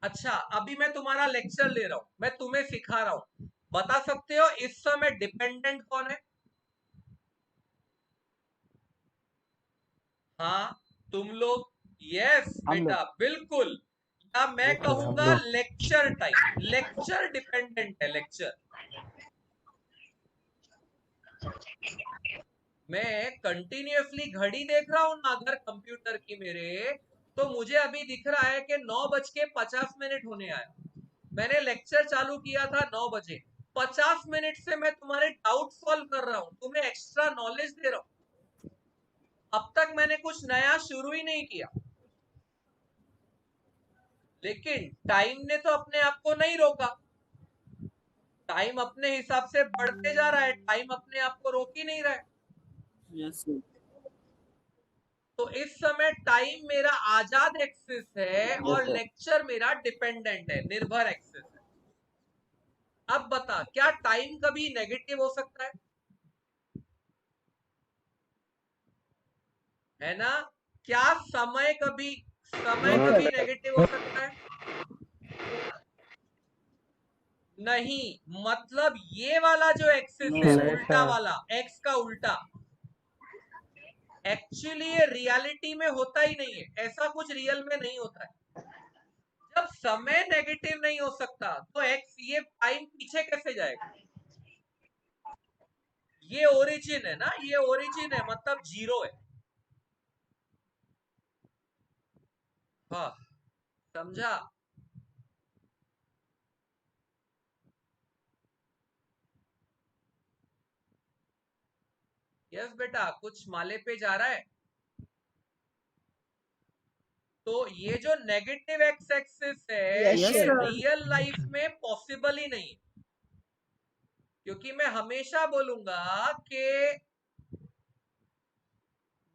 अच्छा, अभी मैं तुम्हारा लेक्चर ले रहा हूं, मैं तुम्हें सिखा रहा हूं, बता सकते हो इस समय डिपेंडेंट कौन है? हाँ, तुम लोग। यस हम बेटा, लोग। बिल्कुल। या मैं यस सर हम कहूंगा लोग लेक्चर टाइम, लेक्चर डिपेंडेंट है, लेक्चर। मैं कंटिन्यूअसली घड़ी देख रहा हूं ना अगर कंप्यूटर की मेरे, तो मुझे अभी दिख रहा है कि 9:50 होने आया। मैंने लेक्चर चालू किया था 9 बजे, 50 मिनट से मैं तुम्हारे डाउट सॉल्व कर रहा हूं, तुम्हें एक्स्ट्रा नॉलेज दे रहा हूं। अब तक मैंने कुछ नया शुरू ही नहीं किया। लेकिन टाइम ने तो अपने आप को नहीं रोका, टाइम अपने हिसाब से बढ़ते जा रहा है, टाइम अपने आप को रोक ही नहीं रहा है। Yes sir. तो इस समय टाइम मेरा आजाद एक्सिस है यस और सर। लेक्चर मेरा डिपेंडेंट है, निर्भर एक्सिस है। अब बता, क्या टाइम कभी नेगेटिव हो सकता है ना? क्या समय नो कभी सर नेगेटिव हो सकता है? नहीं। मतलब ये वाला जो एक्सिस नो है, सर। नहीं उल्टा सर वाला, एक्स का उल्टा, एक्चुअली ये रियलिटी में होता ही नहीं है, ऐसा कुछ रियल में नहीं होता है। जब समय नेगेटिव नहीं हो सकता तो एक्स, ये टाइम पीछे कैसे जाएगा? ये ओरिजिन है ना, ये ओरिजिन है, मतलब जीरो है। हाँ, समझा? यस बेटा, कुछ माले पे जा रहा है। तो ये जो नेगेटिव एक्स एक्सिस है, यस यस ये सर। सर। रियल लाइफ में पॉसिबल ही नहीं है। क्योंकि मैं हमेशा बोलूंगा कि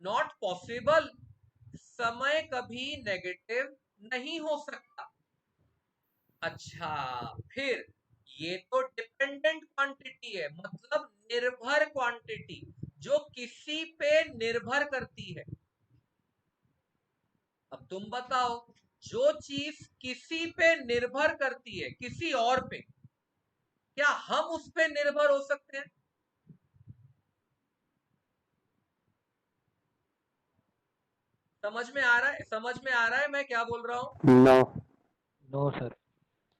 नॉट पॉसिबल, समय कभी नेगेटिव नहीं हो सकता। अच्छा, फिर ये तो डिपेंडेंट क्वांटिटी है, मतलब निर्भर क्वांटिटी, जो किसी पे निर्भर करती है। अब तुम बताओ, जो चीज किसी पे निर्भर करती है, किसी और पे, क्या हम उस पे निर्भर हो सकते हैं? समझ में आ रहा है? समझ में आ रहा है मैं क्या बोल रहा हूं? नो नो सर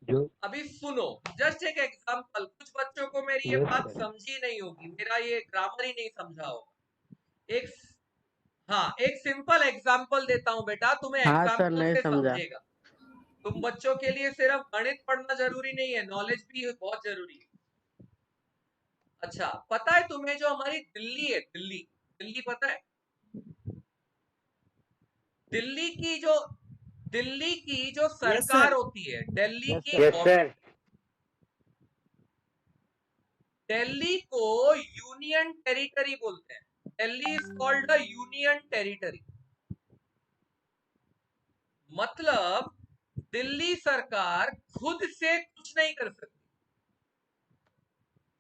जो अभी सुनो, जस्ट एक एग्जांपल, कुछ बच्चों को मेरी ये यस बात सर समझी नहीं होगी, मेरा ये ग्रामर ही नहीं समझा होगा। एक, हाँ, एक सिंपल एग्जांपल देता हूं बेटा, तुम्हें हाँ सर, एग्जांपल नहीं से समझा। समझेगा। तुम बच्चों के लिए सिर्फ गणित पढ़ना जरूरी नहीं है, नॉलेज भी बहुत जरूरी है। अच्छा, पता है तुम्हें जो हमारी दिल्ली है, दिल्ली, दिल्ली पता है? दिल्ली की जो दिल्ली की जो यस सरकार सर। होती है, दिल्ली यस की सर। यस सर दिल्ली को यूनियन टेरिटरी बोलते हैं। Delhi is called a union territory. मतलब दिल्ली सरकार खुद से कुछ नहीं कर सकती,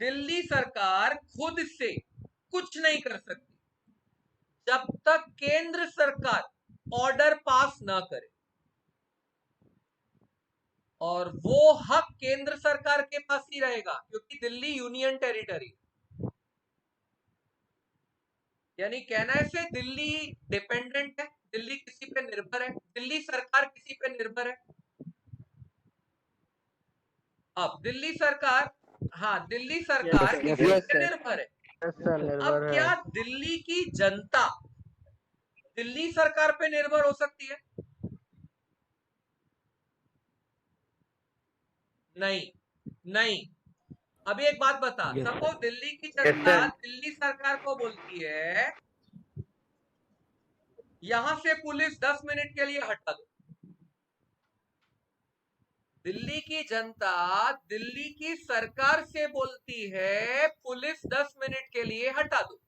दिल्ली सरकार खुद से कुछ नहीं कर सकती जब तक केंद्र सरकार ऑर्डर पास ना करे। और वो हक केंद्र सरकार के पास ही रहेगा, क्योंकि दिल्ली यूनियन टेरिटरी, यानी कहना है से दिल्ली डिपेंडेंट है, दिल्ली किसी पे निर्भर है, दिल्ली सरकार किसी पे निर्भर है। अब दिल्ली सरकार, हाँ दिल्ली सरकार Yes, किसी yes, पे sir. निर्भर है। सर अब निर्भर है। क्या दिल्ली की जनता दिल्ली सरकार पे निर्भर हो सकती है? नहीं, नहीं। अभी एक बात बता, Yes, sir. सपोज दिल्ली की जनता दिल्ली सरकार को बोलती है यहां से पुलिस 10 मिनट के लिए हटा दो। दिल्ली की जनता दिल्ली की सरकार से बोलती है पुलिस 10 मिनट के लिए हटा दो।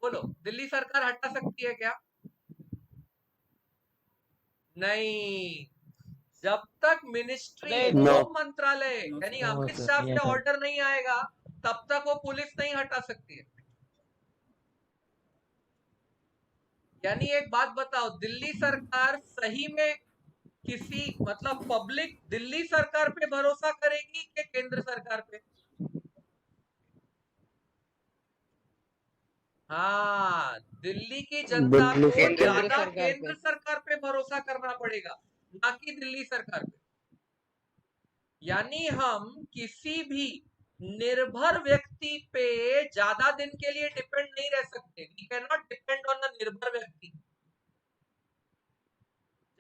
बोलो, दिल्ली सरकार हटा सकती है क्या? नहीं, जब तक मिनिस्ट्री होम मंत्रालय यानी No, अमित sir, शाह नहीं से हटा। ऑर्डर नहीं आएगा तब तक वो पुलिस नहीं हटा सकती है। यानी एक बात बताओ, दिल्ली सरकार सही में किसी मतलब पब्लिक दिल्ली सरकार पे भरोसा करेगी कि केंद्र सरकार पे? हाँ, दिल्ली की जनता को केंद्र ज्यादा सरकार पे। केंद्र सरकार पे भरोसा करना पड़ेगा, ना कि दिल्ली सरकार पे। यानी हम किसी भी निर्भर व्यक्ति पे ज्यादा दिन के लिए डिपेंड नहीं रह सकते। We can not depend on a निर्भर व्यक्ति।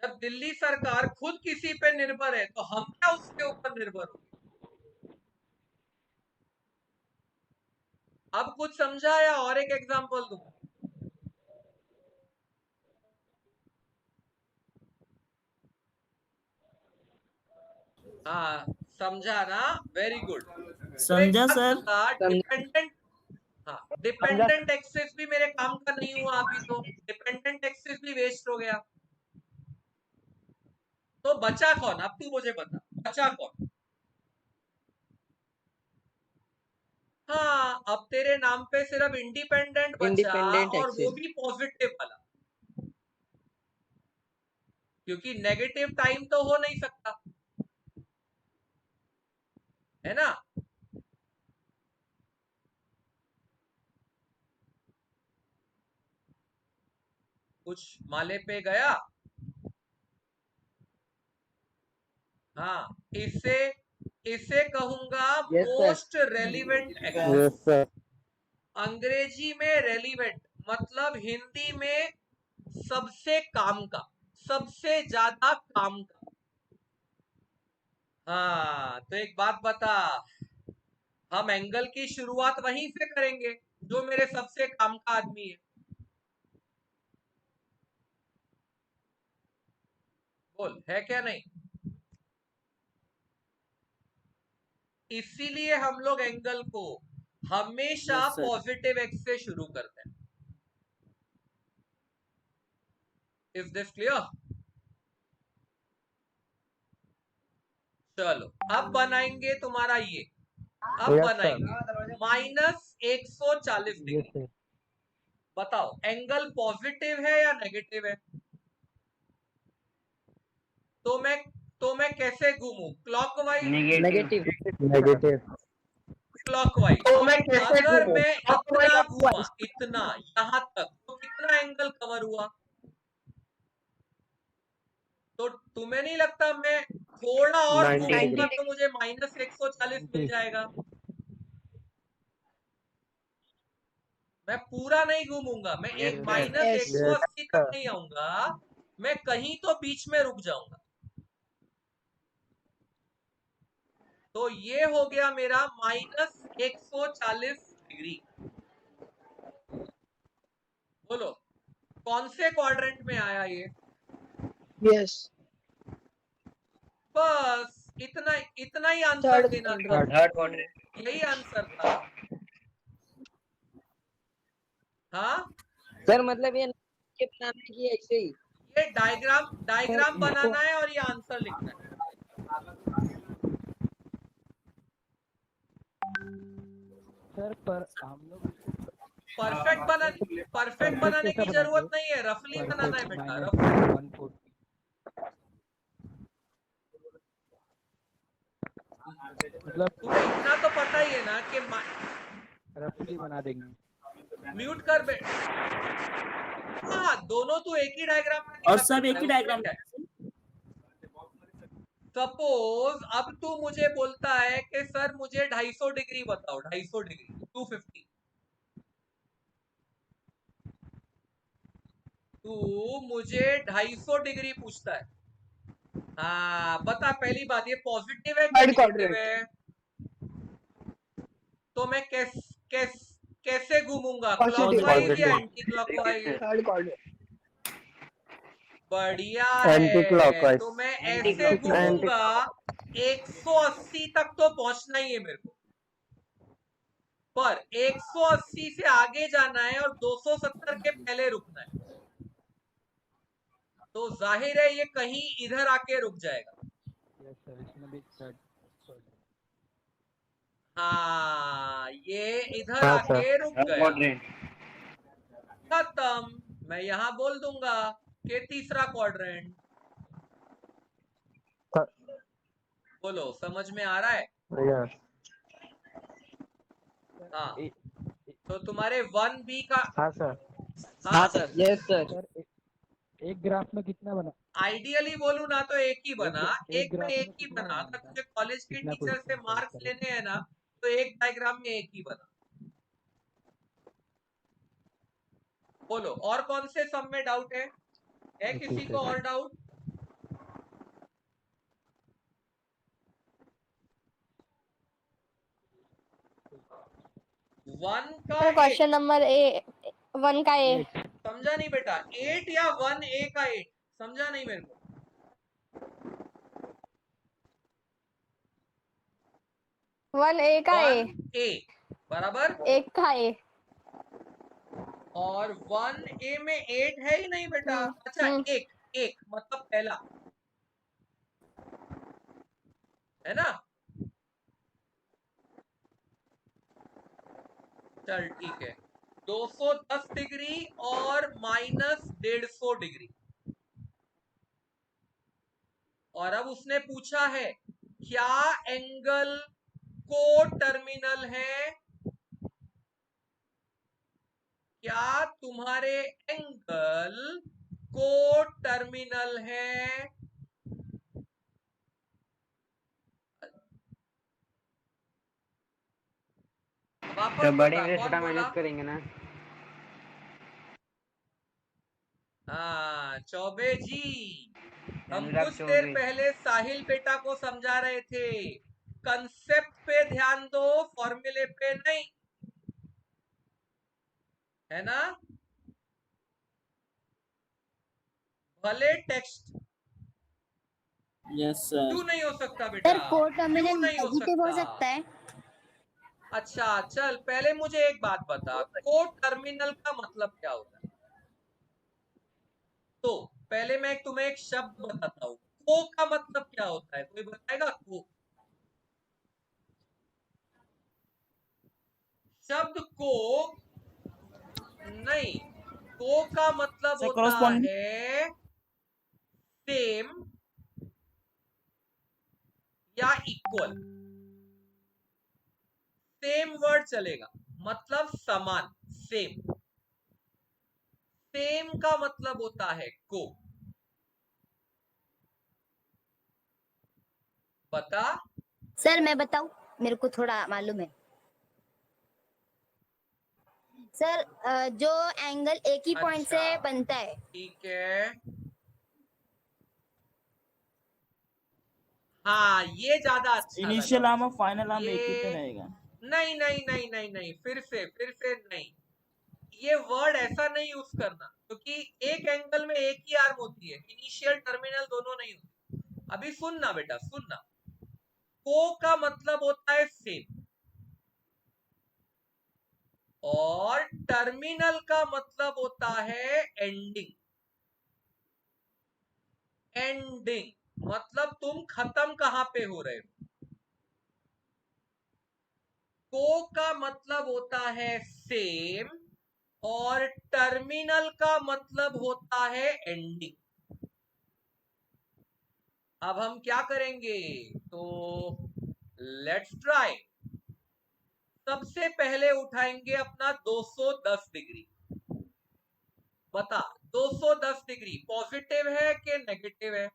जब दिल्ली सरकार खुद किसी पे निर्भर है तो हम क्या उसके ऊपर निर्भर हो? अब कुछ समझा या और एक एग्जांपल दूं? हाँ, समझा ना? Very good. समझा सर। डिपेंडेंट, हाँ डिपेंडेंट एक्सेस भी मेरे काम का नहीं हुआ अभी, तो डिपेंडेंट एक्सेस भी वेस्ट हो गया। तो बचा कौन? अब तू मुझे बता, बचा कौन? हाँ, अब तेरे नाम पे सिर्फ इंडिपेंडेंट बचा, Independent और वो access. भी पॉजिटिव वाला, क्योंकि नेगेटिव टाइम तो हो नहीं सकता, है ना? कुछ माले पे गया? हाँ, इसे इसे कहूंगा Yes, sir. Most relevant access. sir. अंग्रेजी में रेलिवेंट मतलब हिंदी में सबसे काम का, सबसे ज्यादा काम का। हाँ, तो एक बात बता, हम एंगल की शुरुआत वहीं से करेंगे जो मेरे सबसे काम का आदमी है। बोल, है क्या नहीं? इसीलिए हम लोग एंगल को हमेशा Yes, sir. पॉजिटिव एक्स से शुरू करते हैं। Is this clear? चलो, अब बनाएंगे तुम्हारा ये, अब Yes, बनाएंगे -140 डिग्री। Yes, sir. बताओ, एंगल पॉजिटिव है या नेगेटिव है? तो मैं कैसे घूमू? क्लॉकवाइज? Negative. Negative. क्लॉकवाइज। अगर मैं इतना घूमा, इतना यहां तक, तो कितना एंगल कवर हुआ? तो तुम्हें नहीं लगता मैं थोड़ा और 90 घूमूंगा degree. तो मुझे -140 मिल जाएगा? मैं पूरा नहीं घूमूंगा, मैं Yes, एक sir. -180 तक नहीं आऊंगा, मैं कहीं तो बीच में रुक जाऊंगा। तो ये हो गया मेरा -140 डिग्री। बोलो, कौन से क्वाड्रेंट में आया ये? यस, बस इतना इतना ही आंसर थर्ड देना था, क्वाड्रेंट। यही आंसर था। हाँ, सर मतलब ये के बनाना है कि ऐसे ही? ये डायग्राम इसको- बनाना है और ये आंसर लिखना है। सर पर हम लोग परफेक्ट बनाने की कैसा जरूरत बनाएंगे? नहीं है, रफली बनाना है बेटा, -140. रफली। मतलब तुम्हें इतना तो पता ही है ना कि रफली बना देंगे। म्यूट कर बे। हाँ, दोनों तो एक ही डायग्राम में और दिखा सब सकता एक है, ही उसमें डायग्राम क्या में। है? सपोज अब तू मुझे बोलता है कि सर मुझे 250 डिग्री बताओ, 250 डिग्री 250। तू मुझे 250 डिग्री पूछता है। हाँ बता, पहली बात ये पॉजिटिव है कि थर्ड नेगेटिव क्वाड्रेंट। है? तो मैं कैसे घूमूंगा, पॉजिटिव। क्लॉकवाइज या positive. Anti clockwise? Third quadrant. बढ़िया एंटी है, क्लॉकवाइज। तो मैं एंटी ऐसे क्लॉकवाइज। घूमूंगा। 180 तक तो पहुंचना ही है मेरे को, पर 180 से आगे जाना है और 270 के पहले रुकना है। तो जाहिर है ये कहीं इधर आके रुक जाएगा। यस सर, इसमें भी थर्ड। हाँ, ये इधर हाँ आके सर। रुक गया, खत्म। मैं यहां बोल दूंगा कि तीसरा क्वाड्रेंट। बोलो, समझ में आ रहा है? यस। हाँ, तो तुम्हारे 1B का हाँ सर। हाँ सर। Yes sir. सर एक ग्राफ में कितना बना? आइडियली बोलूं ना तो एक ही बना, एक में ग्राफ एक में ही कितना बना। बना अगर था? तुझे कॉलेज के कितना टीचर से क्वेश्चन सॉल्व मार्क्स करे? लेने हैं ना, तो एक डायग्राम में एक ही बना। बोलो, और कौन से सम में डाउट है किसी को और डाउट? वन का सर 8 क्वेश्चन नंबर 1 का ए। समझा नहीं बेटा? 8 या 1A का 8 समझा नहीं मेरे को? 1A का ए। 1A बराबर, 1 का ए। और 1A में 8 है ही नहीं बेटा। अच्छा, एक एक मतलब पहला है ना? चल ठीक है, 210 डिग्री और -150 डिग्री। और अब उसने पूछा है क्या एंगल को टर्मिनल है? क्या तुम्हारे एंगल को टर्मिनल है? वापस तो बड़ी बता, इंग्लिश कौन बेटा बोला? मेहनत करेंगे ना। हाँ चौबे जी, हम अनुराग कुछ देर चौबे। पहले साहिल बेटा को समझा रहे थे। कंसेप्ट पे ध्यान दो, फॉर्मूले पे नहीं, है ना? भले टेक्स्ट यस सर। क्यों नहीं हो सकता बेटा? क्यों नहीं हो सकता? है। अच्छा चल, पहले मुझे एक बात बता, को टर्मिनल का मतलब क्या होता है? तो पहले मैं तुम्हें एक शब्द बताता हूँ, को का मतलब क्या होता है? कोई बताएगा? को शब्द को नहीं, को का मतलब सर होता कॉरस्पॉन्डिंग। है सेम या इक्वल। सेम वर्ड चलेगा, मतलब समान, सेम। सेम का मतलब होता है को। बता। सर मैं बताऊं, मेरे को थोड़ा मालूम है सर। जो एंगल एक ही पॉइंट अच्छा, से बनता है। ठीक है। हाँ, ये ज्यादा अच्छा इनिशियल लगा आर्म और मुझे। फाइनल आर्म एक ही पे ये रहेगा। नहीं नहीं नहीं नहीं नहीं, फिर से नहीं, ये वर्ड ऐसा नहीं यूज करना, क्योंकि एक एंगल में एक ही आर्म होती है, इनिशियल टर्मिनल दोनों नहीं होती। अभी सुनना बेटा, सुनना। को का मतलब होता है सेम, और टर्मिनल का मतलब होता है एंडिंग। एंडिंग मतलब तुम खत्म कहां पे हो रहे हो। को का मतलब होता है सेम, और टर्मिनल का मतलब होता है एंडिंग। अब हम क्या करेंगे? तो लेट्स ट्राई। सबसे पहले उठाएंगे अपना 210 डिग्री। बता 210 डिग्री पॉजिटिव है कि नेगेटिव है?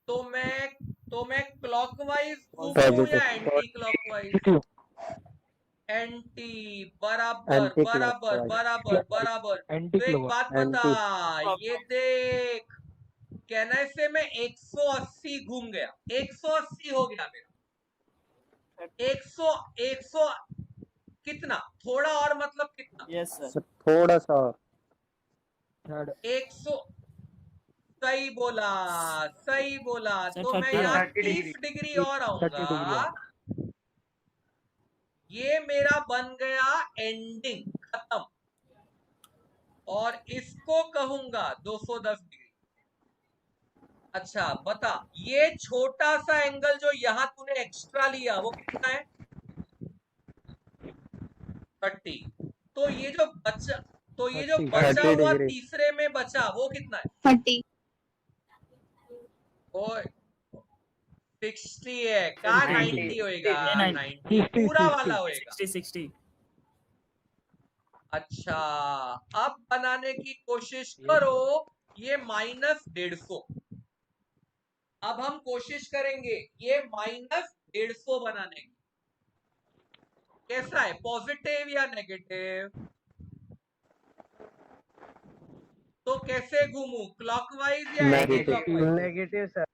तो मैं क्लॉकवाइज घूमूं या एंटी क्लॉकवाइज? एंटी, बराबर बराबर बराबर बराबर। एंटी तो एक बात बता, ये देख, कहना से मैं 180 घूम गया, 180 हो गया मेरा। 100 कितना, थोड़ा और मतलब कितना? Yes sir. थोड़ा सा 100। सही बोला, सही बोला। सर, तो मैं 30 यहाँ 30 30 डिग्री और 30 डिग्री आऊंगा। ये मेरा बन गया एंडिंग, खत्म। और इसको कहूंगा 210 डिग्री। अच्छा बता, ये छोटा सा एंगल जो यहां तूने एक्स्ट्रा लिया वो कितना है? 30। तो ये जो बचा, 30 हुआ डिग्री। तीसरे में बचा वो कितना है? 30 ओए 60 है, कहा 90 होएगा? 90 60, पूरा 60, वाला होएगा। 60। अच्छा, अब बनाने की कोशिश करो ये -150। अब हम कोशिश करेंगे ये -150 बनाने की। कैसा है, पॉजिटिव या नेगेटिव? तो कैसे घूमू, क्लॉकवाइज या एंटी क्लॉकवाइज? Negative sir.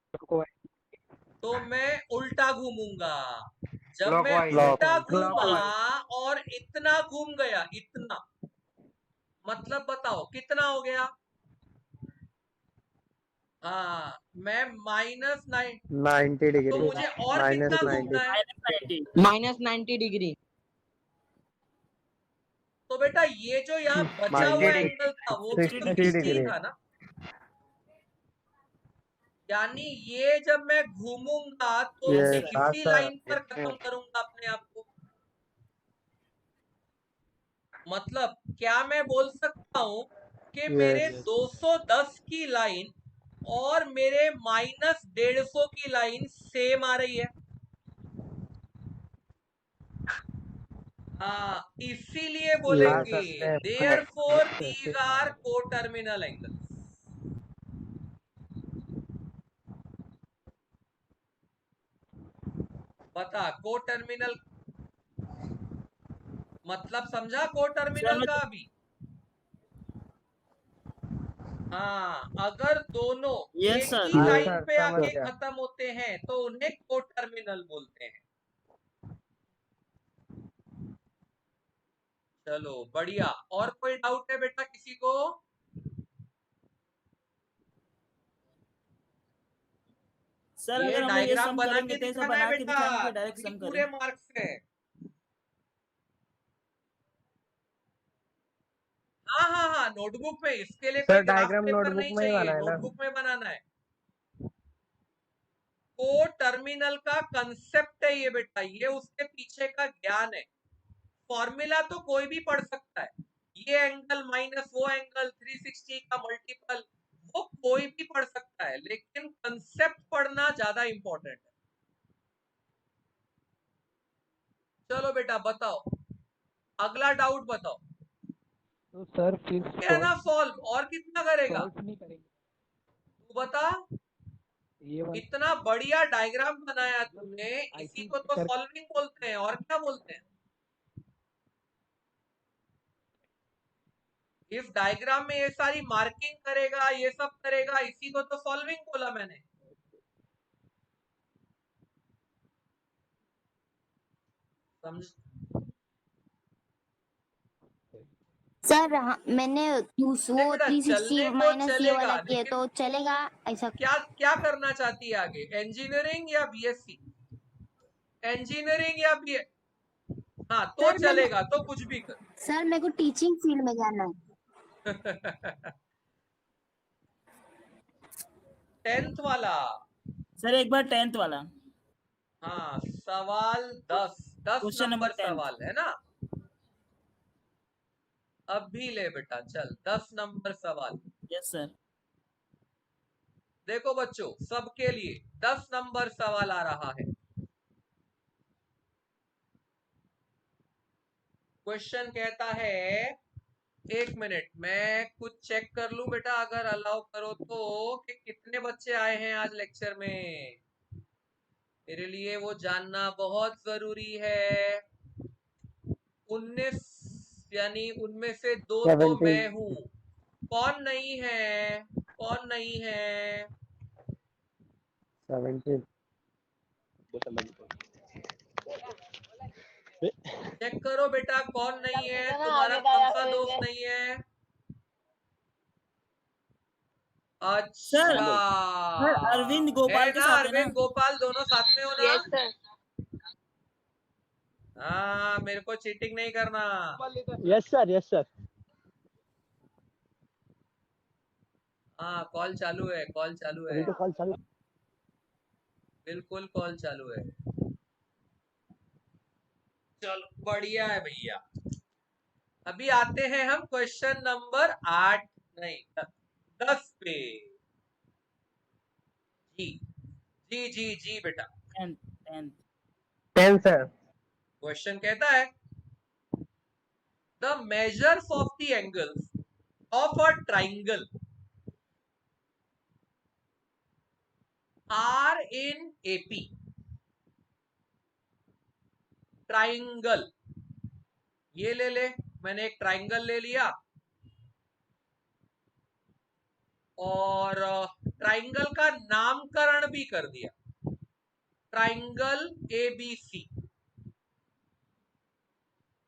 तो मैं उल्टा घूमूंगा। जब मैं Clockwise, उल्टा clockwise. घूमा और इतना घूम गया, इतना मतलब बताओ कितना हो गया? हाँ, मैं -9। 90 तो डिग्री। मुझे और कितना घूमना है? -90 डिग्री। तो बेटा ये जो यहाँ बचा हुआ एंगल था वो भी तो 60 60 डिग्री। था ना। यानी ये जब मैं घूमूंगा तो Yes, इसी हाँ, sir. लाइन पर खत्म करूंगा अपने आप को। मतलब क्या मैं बोल सकता हूं कि मेरे 210 की लाइन और मेरे -150 की लाइन सेम आ रही है? हाँ, इसीलिए बोलेंगे same. Therefore these are coterminal angles. बता कोटर्मिनल मतलब समझा? कोटर्मिनल का अभी? हाँ, अगर दोनों Yes, एक sir. ही हाँ, लाइन sir, पे समझ आके गया। खत्म होते हैं तो उन्हें कोटर्मिनल बोलते हैं। चलो बढ़िया। और कोई डाउट है बेटा किसी को? सर ये अगर हम लोग ये डायग्राम सम बना करेंगे के तो ऐसा दिखाना है बना के बेटा, दिखाएंगे फिर डायरेक्ट तभी सम पूरे करें। मार्क्स है। हाँ हाँ हाँ, नोटबुक में, इसके लिए कोई sir graph diagram paper notebook नहीं में ही चाहिए, बनाना है ना? नोटबुक में बनाना है। को टर्मिनल का कंसेप्ट है ये बेटा, ये उसके पीछे का ज्ञान है। फॉर्मूला तो कोई भी पढ़ सकता है, ये एंगल माइनस वो एंगल 360 का मल्टीपल, वो कोई भी पढ़ सकता है, लेकिन कंसेप्ट पढ़ना ज्यादा इंपॉर्टेंट है। चलो बेटा बताओ, अगला डाउट बताओ। तो सर फिर है ना सॉल्व, और कितना करेगा सॉल्व नहीं करेंगे तू बता? ये वाला। इतना बढ़िया डायग्राम बनाया तुमने, I इसी think को तो सर- सॉल्विंग बोलते हैं, और क्या बोलते हैं? इस डायग्राम में ये सारी मार्किंग करेगा, ये सब करेगा, इसी को तो सॉल्विंग बोला मैंने। समझ? सर मैंने वो बेटा, 360 चलने को माइनस ये चलेगा, वाला किया लेकिन तो तू चलेगा ऐसा? क्या क्या करना चाहती है आगे, इंजीनियरिंग या बीएससी? इंजीनियरिंग या बी? हाँ तो सर चलेगा, तो कुछ भी कर। सर मेरे को टीचिंग फील्ड में जाना है। 10th वाला। सर एक बार 10th वाला हाँ, सवाल 10 क्वेश्चन नंबर नंबर 10। सवाल है ना? अब भी ले बेटा, चल 10 नंबर सवाल। Yes sir. देखो बच्चों, सबके लिए 10 नंबर सवाल आ रहा है। क्वेश्चन कहता है, एक मिनट मैं कुछ चेक कर लूं बेटा, अगर अलाउ करो तो, कि कितने बच्चे आए हैं आज लेक्चर में। मेरे लिए वो जानना बहुत जरूरी है। 19, यानी उनमें से 2 तो मैं हूं। कौन नहीं है? कौन नहीं है? 17। चेक करो बेटा, कौन नहीं है? ना तुम्हारा आगे कौन दादा सा फिर दोस्त नहीं है? सर अच्छा, अरविंद है गोपाल के ना? साथ है ना? अरविंद गोपाल दोनों साथ में हो ना? Yes sir. हाँ, मेरे को चीटिंग नहीं करना। Yes sir, yes sir. हाँ, कॉल चालू है, कॉल चालू है, अभी तो कॉल चालू। बिल्कुल कॉल चालू है। चलो बढ़िया है भैया। अभी आते हैं हम क्वेश्चन नंबर 8 नहीं 10 पे। जी जी जी जी बेटा। 10 10 सर। क्वेश्चन कहता है, the measures of the angles of a triangle are in AP. Triangle, ये ले ले, मैंने एक ट्राइंगल ले लिया, और ट्राइंगल का नामकरण भी कर दिया, ट्राइंगल एबीसी।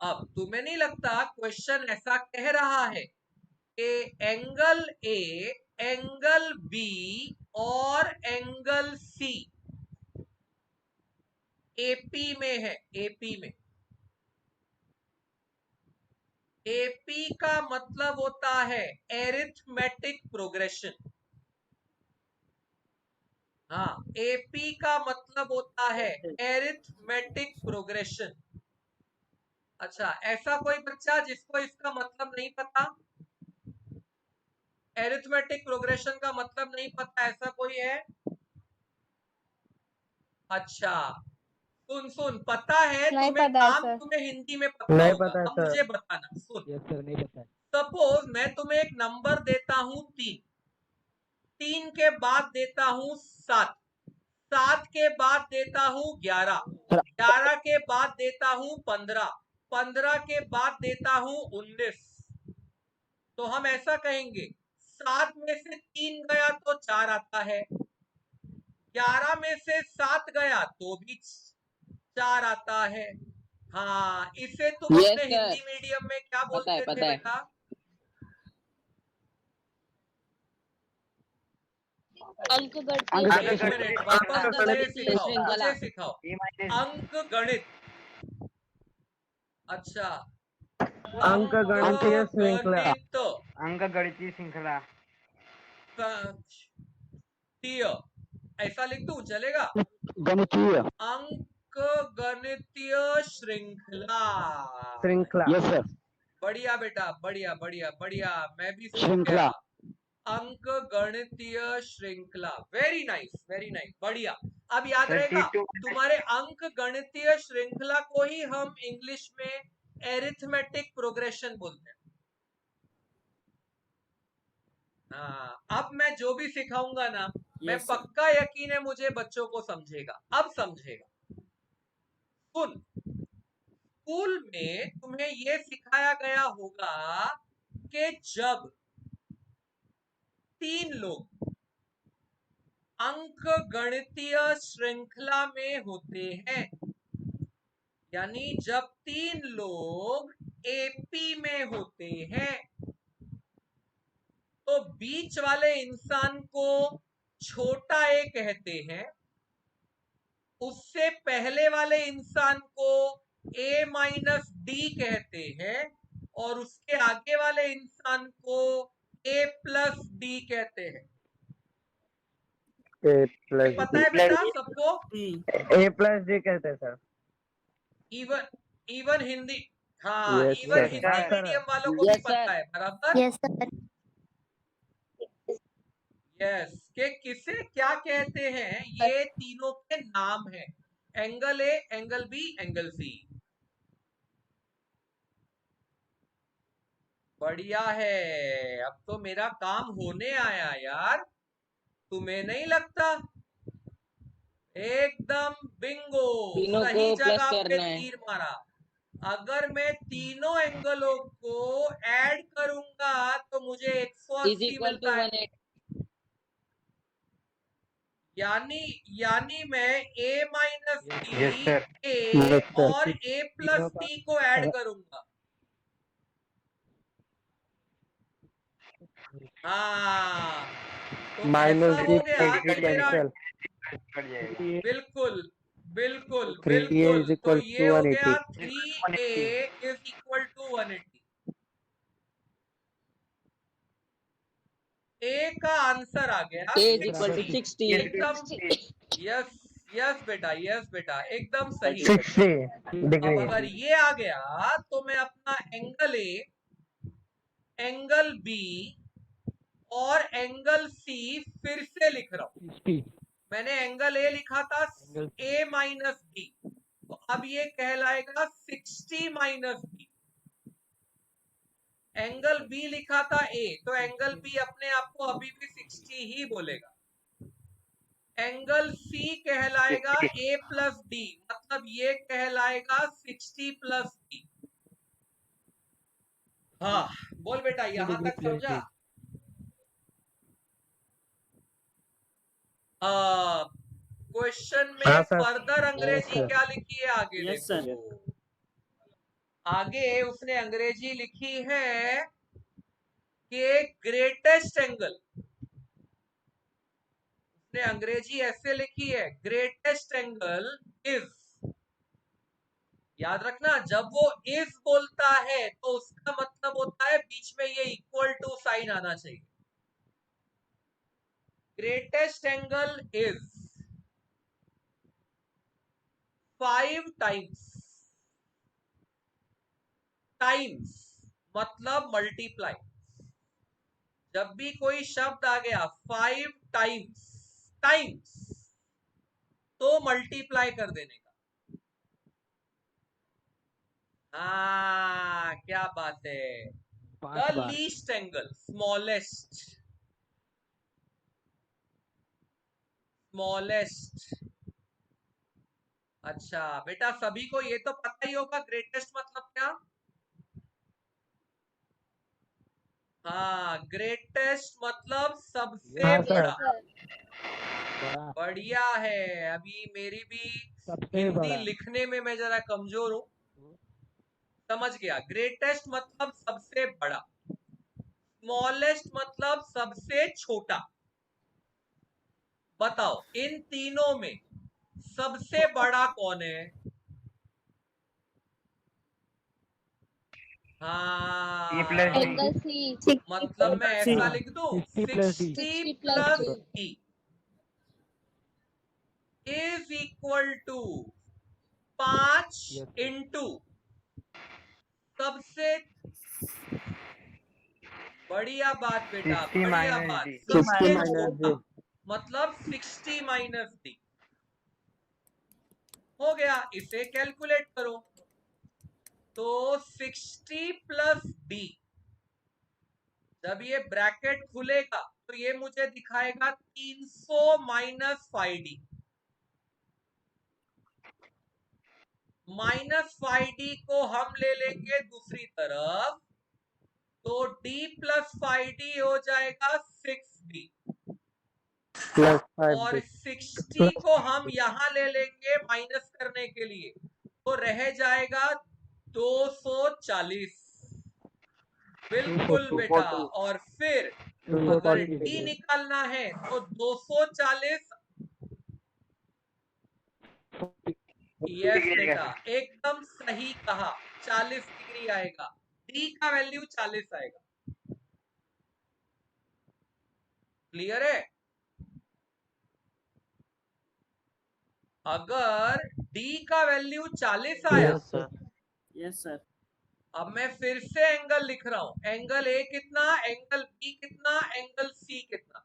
अब तुम्हें नहीं लगता क्वेश्चन ऐसा कह रहा है कि एंगल ए, एंगल बी और एंगल सी एपी में है? एपी में, एपी का मतलब होता है एरिथमेटिक प्रोग्रेशन। हाँ, एपी का मतलब होता है एरिथमेटिक प्रोग्रेशन। अच्छा, ऐसा कोई बच्चा जिसको इसका मतलब नहीं पता? एरिथमेटिक प्रोग्रेशन का मतलब नहीं पता, ऐसा कोई है? अच्छा, सुन सुन, पता है नहीं तुम्हें, पता है नाम सर। तुम्हें हिंदी में पता नहीं होगा, पता है अब सर। मुझे बताना। सुन, यस सर, नहीं पता है। सपोज मैं तुम्हें एक नंबर देता हूं 3, 3 के बाद देता हूं 7, 7 के बाद देता हूं 11, 11 के बाद देता हूं 15, 15 के बाद देता हूं 19। तो हम ऐसा कहेंगे, 7 में से 3 गया तो 4 आता है, 11 में से 7 गया तो भी 4 आता है। हाँ, इसे तुम यस अपने सर, हिंदी मीडियम में क्या पता है, बोलते थे पता है। बेटा? एक मिनट, वापस मुझे सिखाओ, मुझे सिखाओ। अंक गणित, अच्छा, अंक गणितीय श्रृंखला। गणित अंक गणितीय श्रृंखला। टीय, ऐसा लिख दूं, चलेगा? गणितीय अंक गणितीय श्रृंखला। श्रृंखला। Yes sir. बढ़िया बेटा, बढ़िया बढ़िया बढ़िया, मैं भी सीख श्रृंखला। गया। अंक गणितीय श्रृंखला, वेरी नाइस, वेरी नाइस, बढ़िया। अब याद रहेगा, तुम्हारे अंक गणितीय श्रृंखला को ही हम इंग्लिश में एरिथमेटिक प्रोग्रेशन बोलते हैं। हाँ, अब मैं जो भी सिखाऊंगा ना, मैं यस सर। पक्का यकीन है मुझे बच्चों को समझेगा। अब समझेगा। सुन, स्कूल में तुम्हें यह सिखाया गया होगा कि जब 3 लोग अंक गणितीय श्रृंखला में होते हैं, यानी जब 3 लोग एपी में होते हैं, तो बीच वाले इंसान को छोटा ए कहते हैं, उससे पहले वाले इंसान को ए माइनस डी कहते हैं, और उसके आगे वाले इंसान को ए प्लस डी कहते हैं। ए ये प्लस पता है बेटा सबको? ए प्लस डी कहते हैं सर। इवन इवन हिंदी, हाँ, yes even sir. Hindi medium वालों को भी यस पता सर। है, बराबर? Yes sir. यस, के किसे क्या कहते हैं, ये तीनों के नाम है। Angle A, angle B, angle C. बढ़िया है, अब तो मेरा काम होने आया यार, तुम्हें नहीं लगता? एकदम बिंगो, तीनों को सही प्लस जगह पे करना है। तीर मारा। अगर मैं तीनों एंगलों को ऐड करूंगा तो मुझे इज 180 इक्वल टू मिलता है। 180। यानी मैं a minus yes D, sir. A Yes, sir. और a प्लस तीनों का डी को ऐड करूंगा। हाँ, तो माइनस ऐसा डी हो गया कि मेरा, कैंसल। कट जाएगा। बिल्कुल बिल्कुल 3a बिल्कुल, is तो equal ये to हो गया 180. 3a is equal to 180। ए का आंसर आ गया A is equal to 60। 60. एकदम, यस यस बेटा, एकदम सही। 60 अब degree. अगर ये आ गया तो मैं अपना एंगल ए, एंगल बी और एंगल सी फिर से लिख रहा हूं। 60 मैंने एंगल ए लिखा था एंगल ए माइनस डी, तो अब ये कहलाएगा 60 माइनस डी। एंगल बी लिखा था ए, तो एंगल बी अपने आप को अभी भी 60 ही बोलेगा। एंगल सी कहलाएगा ए प्लस डी, मतलब ये कहलाएगा 60 प्लस डी। हाँ बोल बेटा, यहां degree तक plus समझा? D. क्वेश्चन में हाँ, सर। फर्दर अंग्रेजी Yes, क्या लिखी है आगे Yes, देखो। आगे उसने अंग्रेजी लिखी है कि ग्रेटेस्ट एंगल, उसने अंग्रेजी ऐसे लिखी है, ग्रेटेस्ट एंगल इज। याद रखना, जब वो इज बोलता है तो उसका मतलब होता है बीच में ये इक्वल टू साइन आना चाहिए। Greatest angle is 5 times, times मतलब मल्टीप्लाई। जब भी कोई शब्द आ गया 5 टाइम्स, टाइम्स, तो मल्टीप्लाई कर देने का। हाँ क्या बात है। 5 the bar. Least angle, smallest, smallest. अच्छा बेटा, सभी को ये तो पता ही होगा ग्रेटेस्ट मतलब क्या। हाँ, ग्रेटेस्ट मतलब सबसे हाँ, सर. बड़ा। बड़ा. बढ़िया है। अभी मेरी भी सबसे हिंदी बड़ा. लिखने में मैं जरा कमजोर हूं, समझ गया। ग्रेटेस्ट मतलब सबसे बड़ा, स्मॉलेस्ट मतलब सबसे छोटा। बताओ इन तीनों में सबसे बड़ा कौन है? ए प्लस हाँ, डी। सी मतलब मैं ऐसा हाँ, लिख दूं 60 plus D. 60 plus D is equal to 5 Yes. Into सबसे, बढ़िया बात बेटा, 60 बढ़िया माइनस बात, डी। सबसे 60 छोटा मतलब 60 माइनस डी। हो गया, इसे कैलकुलेट करो। तो 60 प्लस डी, जब ये ब्रैकेट खुलेगा तो ये मुझे दिखाएगा 300 माइनस 5d। माइनस 5d को हम ले लेंगे दूसरी तरफ, तो d प्लस 5d हो जाएगा 6d, Plus 5 और D. 60 को हम यहां ले लेंगे माइनस करने के लिए, तो रह जाएगा 240। बिल्कुल बेटा। और फिर अगर 240 d degree. निकालना है तो 240। यस बेटा, एकदम सही कहा, 40 डिग्री आएगा, d का वैल्यू 40 आएगा। क्लियर है? अगर d का वैल्यू 40 आया, Yes, sir. Yes, sir. अब मैं फिर से एंगल लिख रहा हूं। एंगल ए कितना, एंगल बी कितना, एंगल सी कितना।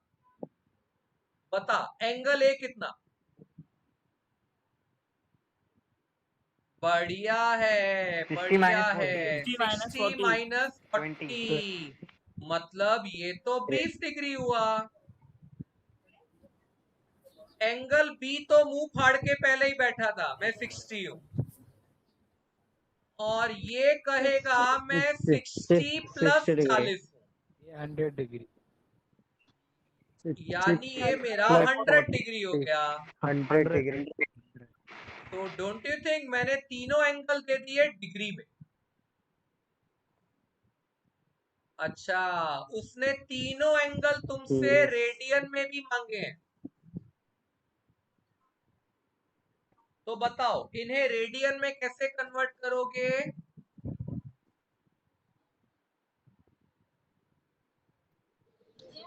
बता एंगल ए कितना? बढ़िया है 60 बढ़िया minus है 60 minus 60 40. माइनस 20. 40 मतलब ये तो 20 डिग्री हुआ। एंगल बी तो मुंह फाड़ के पहले ही बैठा था मैं 60 हूं और ये कहेगा मैं 60 प्लस 40 हूं, ये 100 डिग्री यानी ये मेरा 100 डिग्री हो गया। 100 degree. तो डोंट यू थिंक मैंने तीनों एंगल दे दिए डिग्री में? अच्छा उसने तीनों एंगल तुमसे रेडियन में भी मांगे हैं, तो बताओ इन्हें रेडियन में कैसे कन्वर्ट करोगे?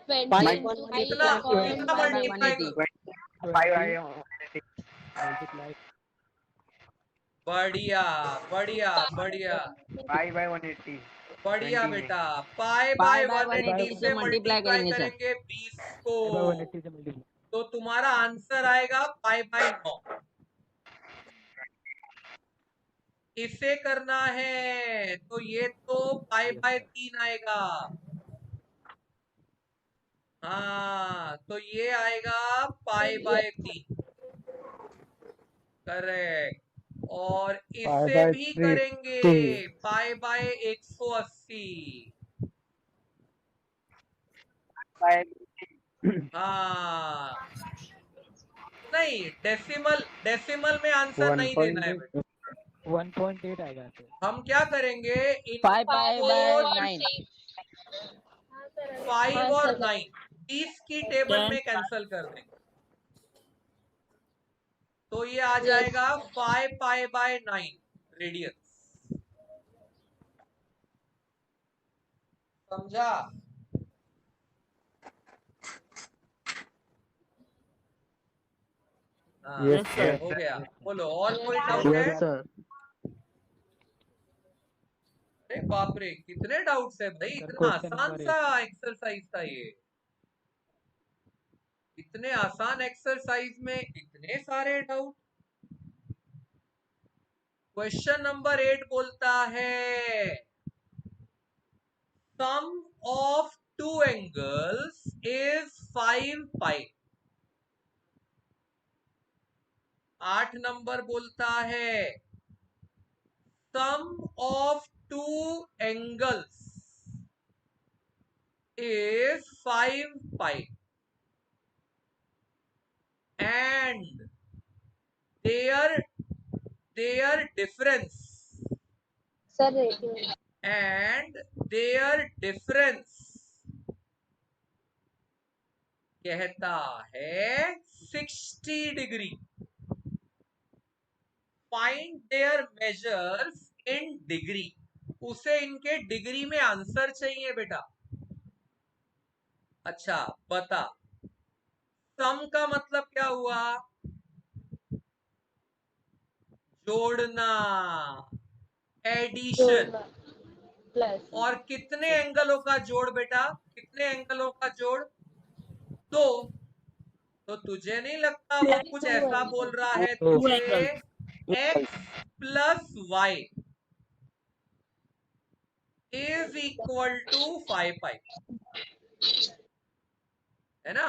कितना मल्टीप्लाई करो? 5 बढ़िया बढ़िया बढ़िया 180. बढ़िया 20 में. बेटा पाई बाय 180 से मल्टीप्लाई करेंगे सर। करेंगे 20 को, 180 से मल्टीप्लाई तो तुम्हारा आंसर आएगा पाई बाय 9। इसे करना है तो ये तो पाई बाय 3 आएगा। हाँ तो ये आएगा पाई बाय 3 करेक्ट। और इसे भी करेंगे पाई बाय 180। हाँ नहीं डेसिमल में आंसर नहीं देना है बेटा। 1.8 आएगा सर। हम क्या करेंगे 5 by 9. 5 और 9 20 की टेबल में कैंसिल कर देंगे तो ये आ जाएगा 5 पाई बाय 9 रेडियंस। समझा? हाँ Yes, sir. हो गया। बोलो और कोई डाउट है? सर। अरे बाप रे कितने डाउट्स है भाई, सर, इतना question आसान number सा एक्सरसाइज था ये। इतने आसान एक्सरसाइज में इतने सारे डाउट। क्वेश्चन नंबर 8 बोलता है sum of two angles is 5 pi. 8 number बोलता है sum of two angles is 5 pi and their difference कहता है 60 degree. Find their measures in degree. उसे इनके डिग्री में आंसर चाहिए बेटा। अच्छा बता सम का मतलब क्या हुआ? जोड़ना, एडिशन। और कितने एंगलों का जोड़ बेटा? कितने एंगलों का जोड़? दो। तो तुझे नहीं लगता वो कुछ ऐसा बोल रहा है तुझे x plus Y is equal to 5 pi, है ना?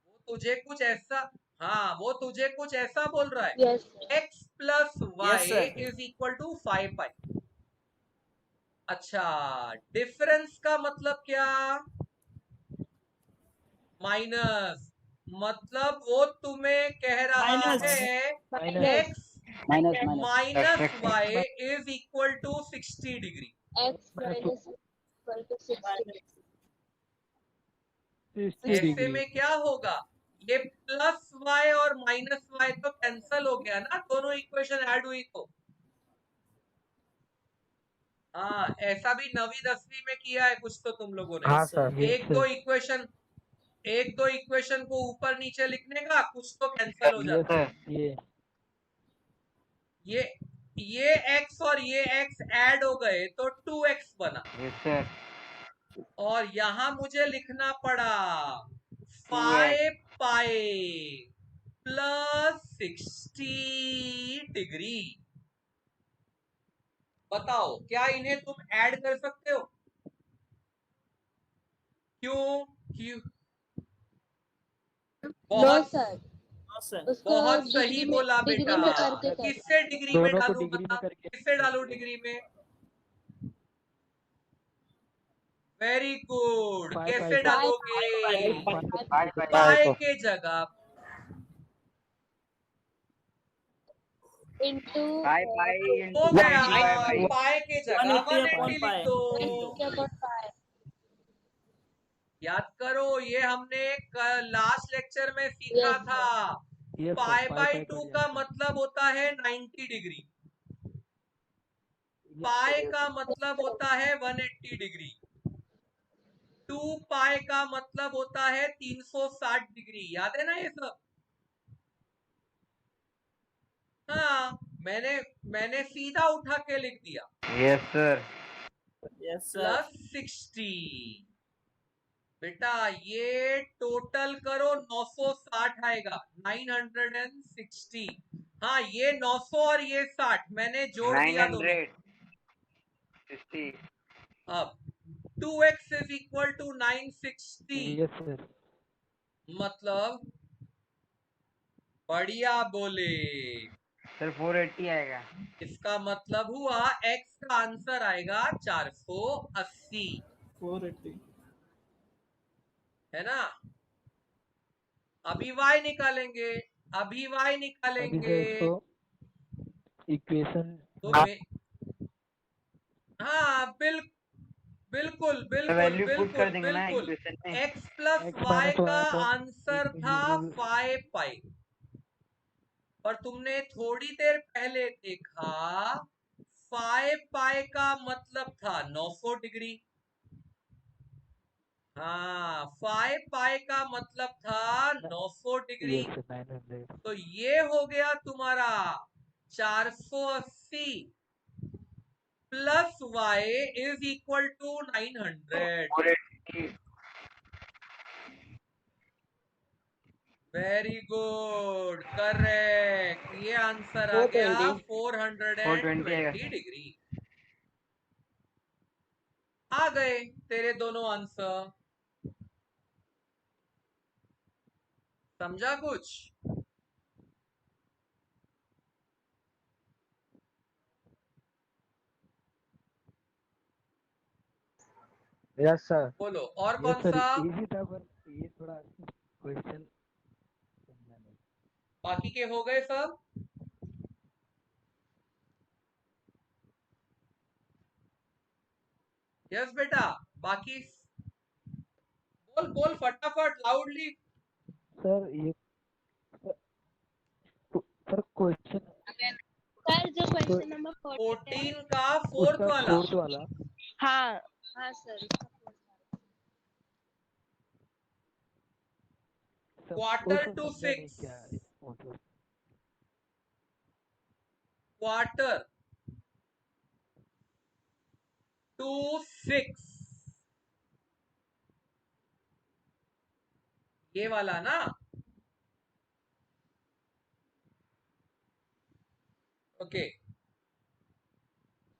वो तुझे कुछ ऐसा, हाँ वो तुझे कुछ ऐसा बोल रहा है x plus Y is equal to 5 pi. अच्छा डिफरेंस का मतलब क्या? माइनस। मतलब वो तुम्हें कह रहा है x minus Y is equal to 60 degree. ऐसे में क्या होगा? ये प्लस वाई और माइनस वाई तो कैंसल हो गया ना, दोनों इक्वेशन ऐड हुई तो। हाँ ऐसा भी 9वीं 10वीं में किया है कुछ तो तुम लोगों ने। हाँ सर। एक दो इक्वेशन को ऊपर नीचे लिखने का कुछ तो कैंसिल हो जाता है। ये x और ये x ऐड हो गए तो 2x बना। Yes sir. और यहां मुझे लिखना पड़ा 2x 5 पाई प्लस 60 डिग्री। बताओ क्या इन्हें तुम ऐड कर सकते हो? क्यों क्यों? नो बहुत सर, हाँ सर। उसको बहुत सही डिग्री में बोला डिग्री बेटा। में करके कर किससे डिग्री में दोनों को डालूं? डिग्री में बता, करके किससे डालूं डिग्री में? Very good. फाइव कैसे पाई डालोगे? पाई बाई पाई के जगह इंटू पाई पाई हो इंटू गया। 90 बाई बाई। पाई के जगह 180 लिख दो। 180/5। याद करो, ये हमने लास्ट लेक्चर में सीखा Yes, था। Yes pi sir, by pi 2 कर का दिया मतलब होता है 90 डिग्री। पाई का मतलब होता है 180 डिग्री। 2 पाई का मतलब होता है 360 डिग्री। याद है ना ये सब? हाँ, मैंने सीधा उठा के लिख दिया yes sir. Yes sir. Plus 60। बेटा ये टोटल करो 960 आएगा, 960। हाँ, ये 900 और ये 60 मैंने जोड़ दिया दोनों। 960 अब 2x is equal to 960 yes sir. मतलब बढ़िया बोले। सर 480 आएगा। इसका मतलब हुआ x का आंसर आएगा 480, 480। है ना? अभी y निकालेंगे, अभी y अभी निकालेंगे। से इसको इक्वेशन तो हाँ बिल्कुल बिल्कुल वैल्यू पुट बिल्कुल कर देंगे ना बिल्कुल। इक्वेशन में। x plus x Y minus का वाई अपॉन आंसर था 5 पाई। और तुमने थोड़ी देर पहले देखा 5 पाई का मतलब था 900 डिग्री। हाँ, 5 पाई का मतलब था 900 डिग्री। Yes sir 900। तो ये हो गया तुम्हारा 480 plus y is equal to 900। 480 very good, correct. ये आंसर आ गया 420 आएगा 420 सर। डिग्री। आ गए तेरे दोनों आंसर। समझा कुछ? Yes sir. बोलो और यस कौन सर, सा? इजी था पर ये थोड़ा क्वेश्चन समझा नहीं। बाकी के हो गए सब? यस बेटा, बाकी बोल बोल फटाफट लाउडली। सर ये सर क्वेश्चन सर जो क्वेश्चन नंबर 14 का फोर्थ उसका वाला। फोर्थ वाला हाँ हाँ सर। सब क्वार्टर उसमें टू समझा नहीं 6, क्या है, मतलब क्वार्टर टू 6, ये वाला ना? ओके।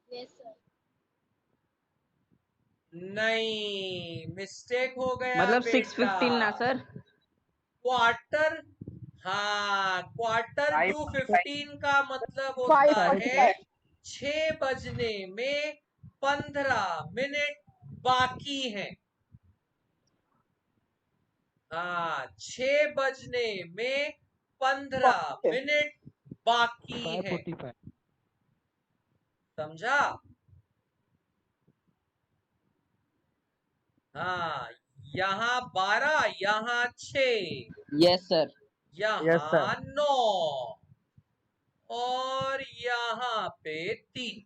Yes sir. नहीं, मिस्टेक हो गया मतलब बेटा। 615 ना सर? क्वार्टर, हाँ, क्वार्टर फाइव टू 15 का मतलब होता 5:45। है 6 बजने में 15 मिनट बाकी हैं। हाँ, 6 बजने में 15 मिनट बाकी है। 545। समझा? हाँ, यहाँ 12, यहाँ 6, यस सर। यहाँ 9 और यहाँ पे 3।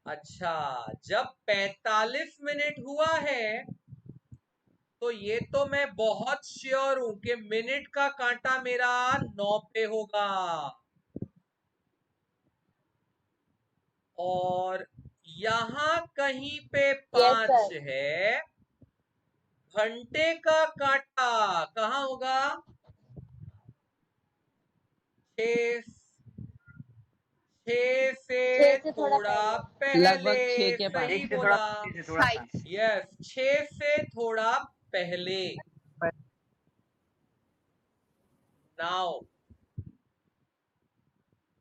अच्छा, जब 45 मिनट हुआ है तो ये तो मैं बहुत श्योर हूं कि मिनट का कांटा मेरा 9 पे होगा। और यहां कहीं पे Yes, 5 sir. है, घंटे का कांटा कहाँ होगा? 6 से 6 से थोड़ा थोड़ा पहले. पहले, लगभग 6 के पास। सही एक से थोड़ा बोला। पीछे थोड़ा सा 5. यस, 6 से थोड़ा पहले। नाउ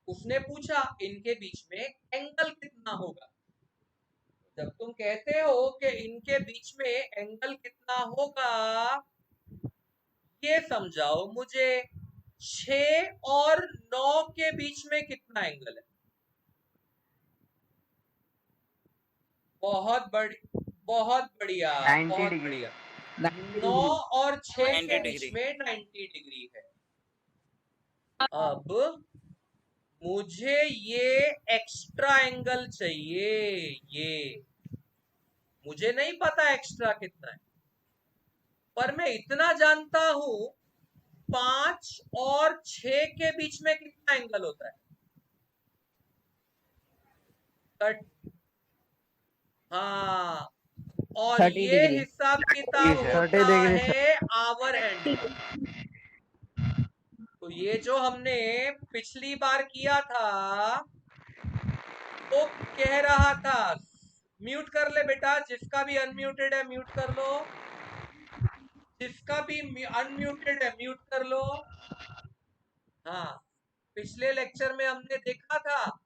उसने पूछा इनके बीच में एंगल कितना होगा। जब तुम कहते हो कि इनके बीच में एंगल कितना होगा, ये समझाओ मुझे 6 और 9 के बीच में कितना एंगल है? बहुत बढ़िया 90 बहुत डिग्री। बढ़िया। 90 9 डिग्री। और 6 के 90 बीच डिग्री। में 90 डिग्री है। अब मुझे ये एक्स्ट्रा एंगल चाहिए, ये मुझे नहीं पता एक्स्ट्रा कितना है, पर मैं इतना जानता हूं 5 और 6 के बीच में कितना एंगल होता है? हाँ, और 30 ये डिग्री। हिसाब किताब 30 है। होता 30 डिग्री है आवर हैंड का। तो ये जो हमने पिछली बार किया था, वो कह रहा था, म्यूट कर ले बेटा, जिसका भी अनम्यूटेड है म्यूट कर लो, जिसका भी अनम्यूटेड है म्यूट कर लो। हाँ, पिछले लेक्चर में हमने देखा था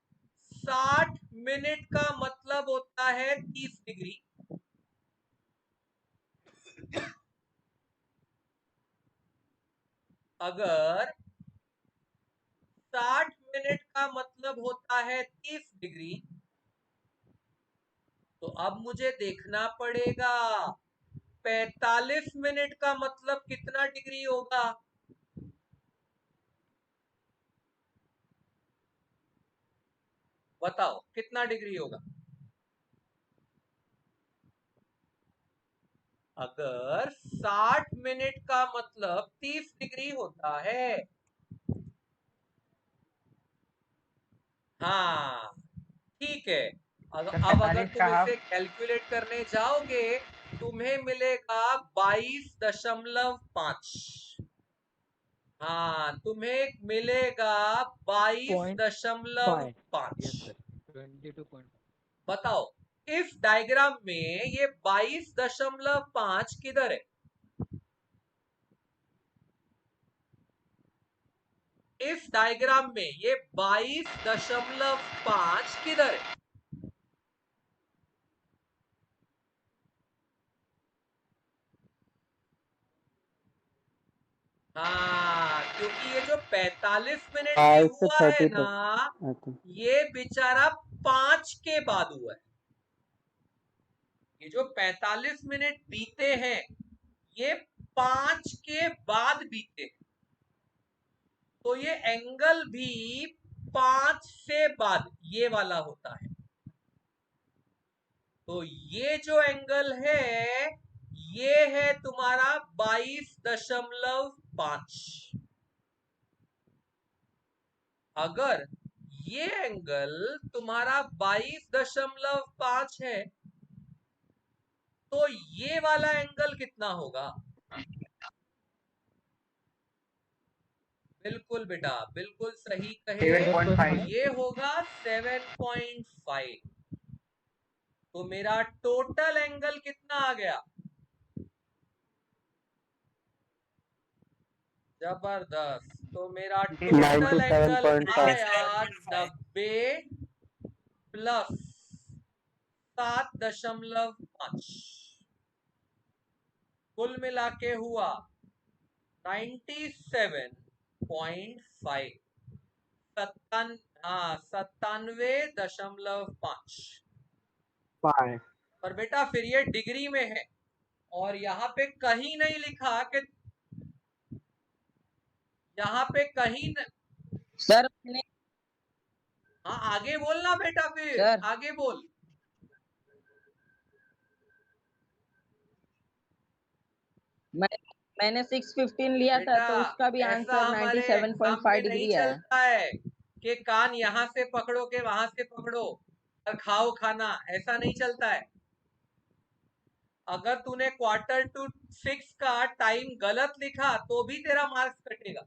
60 मिनट का मतलब होता है 30 डिग्री। अगर 60 मिनट का मतलब होता है 30 डिग्री, तो अब मुझे देखना पड़ेगा 45 मिनट का मतलब कितना डिग्री होगा? बताओ कितना डिग्री होगा? अगर 60 मिनट का मतलब 30 डिग्री होता है, हाँ ठीक है। अब अगर 45 तुम का हाफ इसे कैलकुलेट करने जाओगे, तुम्हें मिलेगा 22.5। हाँ, तुम्हें मिलेगा 22.5। Yes sir 22.5. बताओ इस डायग्राम में ये 22.5 किधर है? इस डायग्राम में ये 22.5 किधर है? हाँ, क्योंकि ये जो 45 मिनट भी हुआ है ना, ये बेचारा 5 के बाद हुआ है। ये जो 45 मिनट बीते हैं, ये 5 के बाद बीते हैं। तो ये एंगल भी 5 से बाद ये वाला होता है। तो ये जो एंगल है, ये है तुम्हारा 22.5। अगर ये एंगल तुम्हारा 22.5 है, तो ये वाला एंगल कितना होगा? बिल्कुल बेटा, बिल्कुल सही कहे। 7.5 ये होगा 7.5। तो मेरा टोटल एंगल कितना आ गया? जबरदस्त। तो मेरा टोटल एंगल आया 90 प्लस 7.5। कुल मिला के हुआ 97.5। 97.5। पर बेटा फिर ये डिग्री में है, और यहाँ पे कहीं नहीं लिखा कि, यहाँ पे कहीं सर मैंने हाँ आगे बोलना बेटा, फिर सर आगे बोल। मैं मैंने 615 लिया था, बेटा तो उसका भी ऐसा आंसर हमारे एग्जाम 97.5 में नहीं डिग्री है। चलता है कि कान यहां से पकड़ो के वहां से पकड़ो। और खाओ खाना, ऐसा नहीं चलता है। अगर तूने Q2 6 का टाइम गलत लिखा तो भी तेरा मार्क्स कटेगा।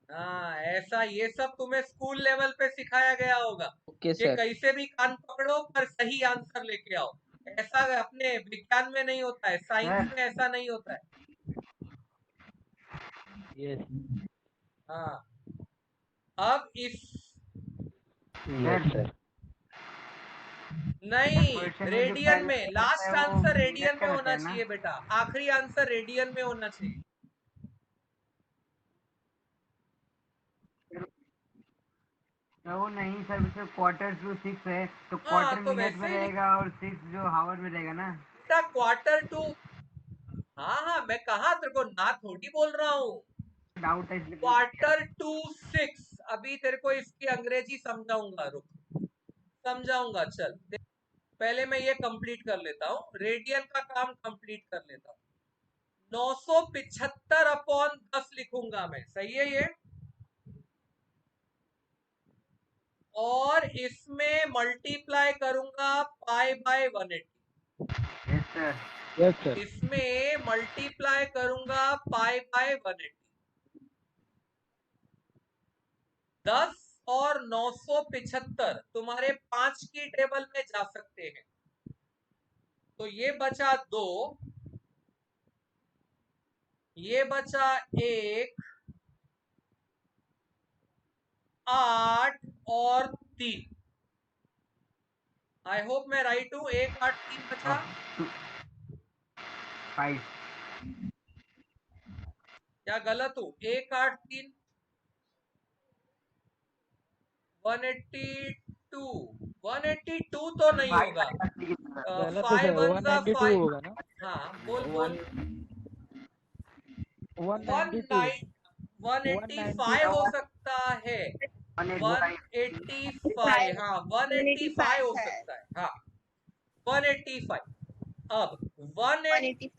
हाँ, ऐसा ये सब तुम्हें स्कूल लेवल पे सिखाया गया होगा ओके कि सर। कैसे भी कान पकड़ो पर सही आंसर लेके आओ। ऐसा अपने विज्ञान में नहीं होता है, साइंस में ऐसा नहीं होता है। यस हाँ, अब इस यस सर। नहीं, क्वेश्चन में जो रेडियन पहला में होता लास्ट है वो आंसर मिनट रेडियन का में रहता होना है ना। चाहिए बेटा, आखिरी आंसर रेडियन में होना चाहिए। तो वो नहीं सर, उसमें Q2 6 है तो हाँ, क्वार्टर तो मिनट वैसे में ही रहेगा और 6 जो हावर में रहेगा ना। बेटा Q2, हाँ, मैं कहा तेरे को ना थोड़ी बोल रहा हूँ। डाउट है इसलिए Q2 6, अभी तेरे को इसकी अंग्रेजी समझाऊंगा, रुक समझाऊंगा। चल पहले मैं ये कंप्लीट कर लेता हूँ, रेडियन का काम कंप्लीट कर लेता हूँ। 975/10 लिखूंगा मैं, सही है ये, और इसमें मल्टीप्लाई करूंगा π/180। Yes sir. Yes sir. इसमें मल्टीप्लाई करूंगा π/180। 10 और 975 तुम्हारे 5 की टेबल में जा सकते हैं, तो ये बचा 2, ये बचा 1, 8 और 3। आई होप मैं राइट हूं। 1 8 3 बचा। 5 क्या गलत हूं? 1 8 3 182। 182 तो नहीं होगा। गलत है 5 सर, 1 जा 192 5। होगा ना। हाँ, बोल बोल। 192 185 हो सकता है। 185, हाँ 185 हो है। सकता है, हाँ 185। अब 180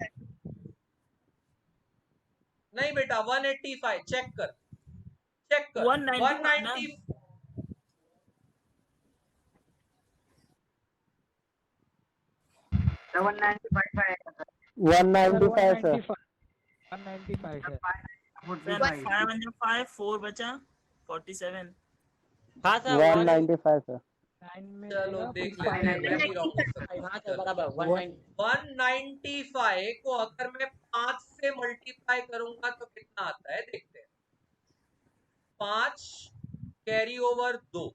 नहीं बेटा, 185 चेक कर, चेक कर। 195 ना। 190 195 आएगा sir. 195 sir. 195 sir. Sir 45 5 and 5 4 बचा 47। हाँ सर 195 सर। 9 में चलो देगा, देख फिर लेते हैं, 5 मैं भी रॉन्ग हो सकता हूँ। हाँ सर चलो, बराबर 195 को अगर मैं 5 से मल्टीप्लाई करूंगा तो कितना आता है, देखते हैं। 5 कैरी ओवर 2,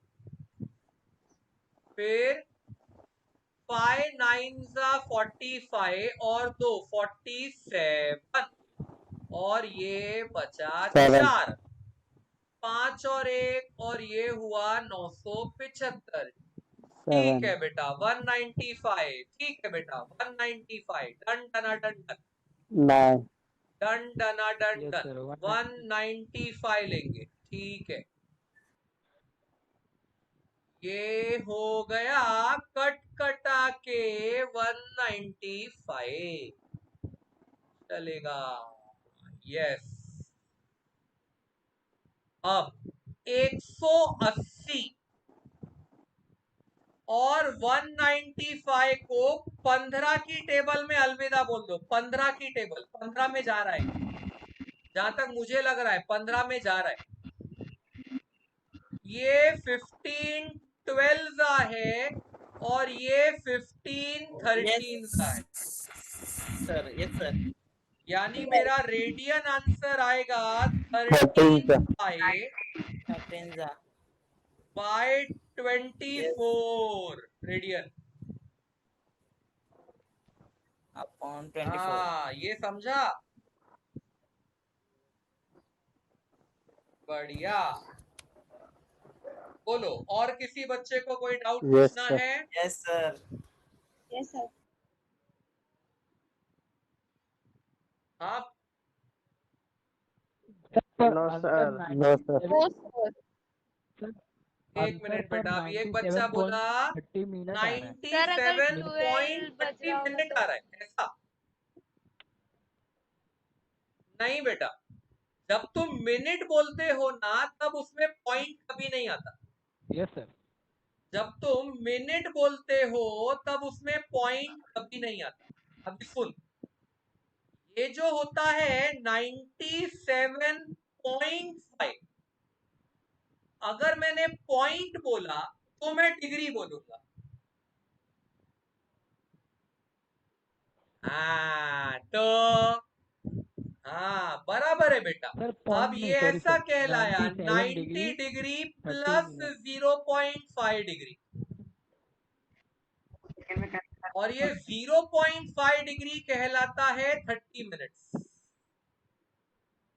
फिर 5 9 जा 45 और 2 47, और ये बचा 4, 5 और 1 और ये हुआ 975। ठीक है बेटा 195, ठीक है बेटा 195, डन डना डन डन, डन डना डन Yes, डन, sir, 195 लेंगे, ठीक है। ये हो गया कट कटा के 195, चलेगा, यस। अब 180 और 195 को 15 की टेबल में अलविदा बोल दो। 15 की टेबल, 15 में जा रहा है, जहां तक मुझे लग रहा है 15 में जा रहा है। ये 15 12 का है और ये 15 13 का है, सर यस सर। यानी मेरा रेडियन आंसर आएगा 13π/24 रेडियन। अपॉन 24। हाँ, ये समझा, बढ़िया। बोलो, और किसी बच्चे को कोई डाउट पूछना है? Yes sir. हाँ, नो सर। एक मिनट बेटा, अभी एक बच्चा बोला 30 मिनट आ रहा है। 97.30 मिनट आ रहा है, ऐसा नहीं बेटा। जब तुम मिनट बोलते हो ना, तब उसमें पॉइंट कभी नहीं आता। Yes sir. जब तुम मिनट बोलते हो तब उसमें पॉइंट कभी नहीं आता। अभी सुन, ये जो होता है 97.5, अगर मैंने पॉइंट बोला तो मैं डिग्री बोलूंगा। हाँ तो हाँ बराबर है बेटा। सर अब पॉइंट नहीं, ये सॉरी ऐसा सर, कहलाया 97 90 degree degree 30 plus minute. 0.5 degree, second में कैसे और ये 0.5 डिग्री कहलाता है 30 मिनट्स।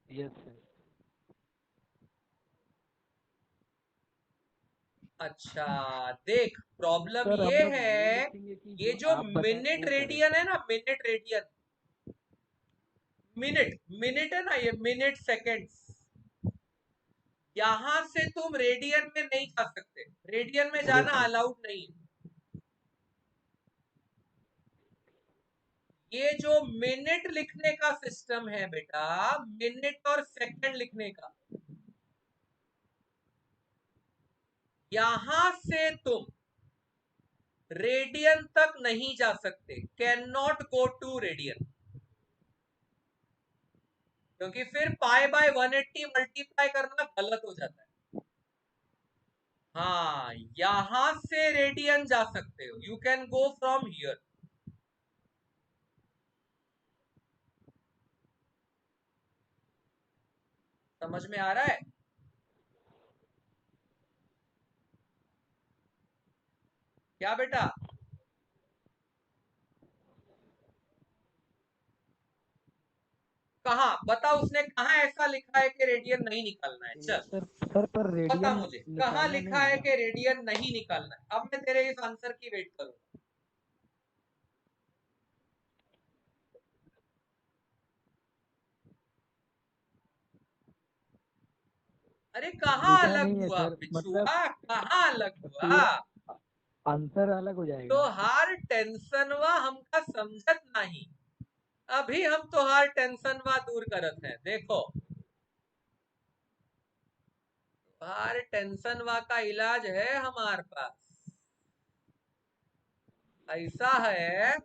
Yes sir. अच्छा देख, प्रॉब्लम सर हम ये लोग ये है, लिखेंगे कि ये जो जो आप बताए मिनट वो रेडियन करेक्ट है ना, मिनट रेडियन, मिनट मिनट है ना, ये मिनट सेकेंड्स, यहां से तुम रेडियन में नहीं जा सकते, रेडियन में है। जाना यस सर। अलाउड नहीं है। ये जो मिनट लिखने का सिस्टम है बेटा, मिनट और सेकंड लिखने का, यहां से तुम रेडियन तक नहीं जा सकते, can not go to radian, क्योंकि फिर पाई बाय 180 मल्टीप्लाई करना गलत हो जाता है। हाँ, यहां से रेडियन जा सकते हो, you can go from here. समझ में आ रहा है? क्या बेटा? कहा बता, उसने कहा ऐसा लिखा है कि रेडियन नहीं निकालना है? चल सर सर पर बता रेडियन मुझे, कहा निकालना लिखा नहीं है है ना। कि रेडियन नहीं निकालना है? अब मैं तेरे इस आंसर की वेट करूंगा। अरे कहाँ लिखा अलग नहीं है हुआ सर, मतलब बिच्छुआ, कहाँ अलग हुआ? पूरा आंसर अलग हो तो जाएगा। हार टेंशनवा हमका समझत नहीं, अभी हम तो हार टेंशनवा दूर करत हैं। देखो, हार टेंशनवा का इलाज है हमारे पास। ऐसा है,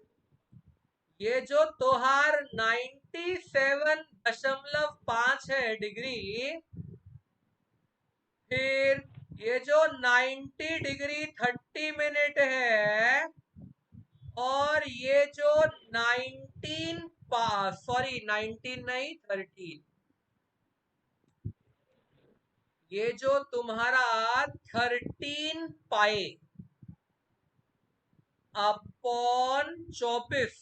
ये जो तोहार 97.5 है डिग्री, फिर ये जो 90 डिग्री 30 मिनट है, और ये जो 19 सॉरी 19 नहीं 13, ये जो तुम्हारा 13 पाई अपॉन 24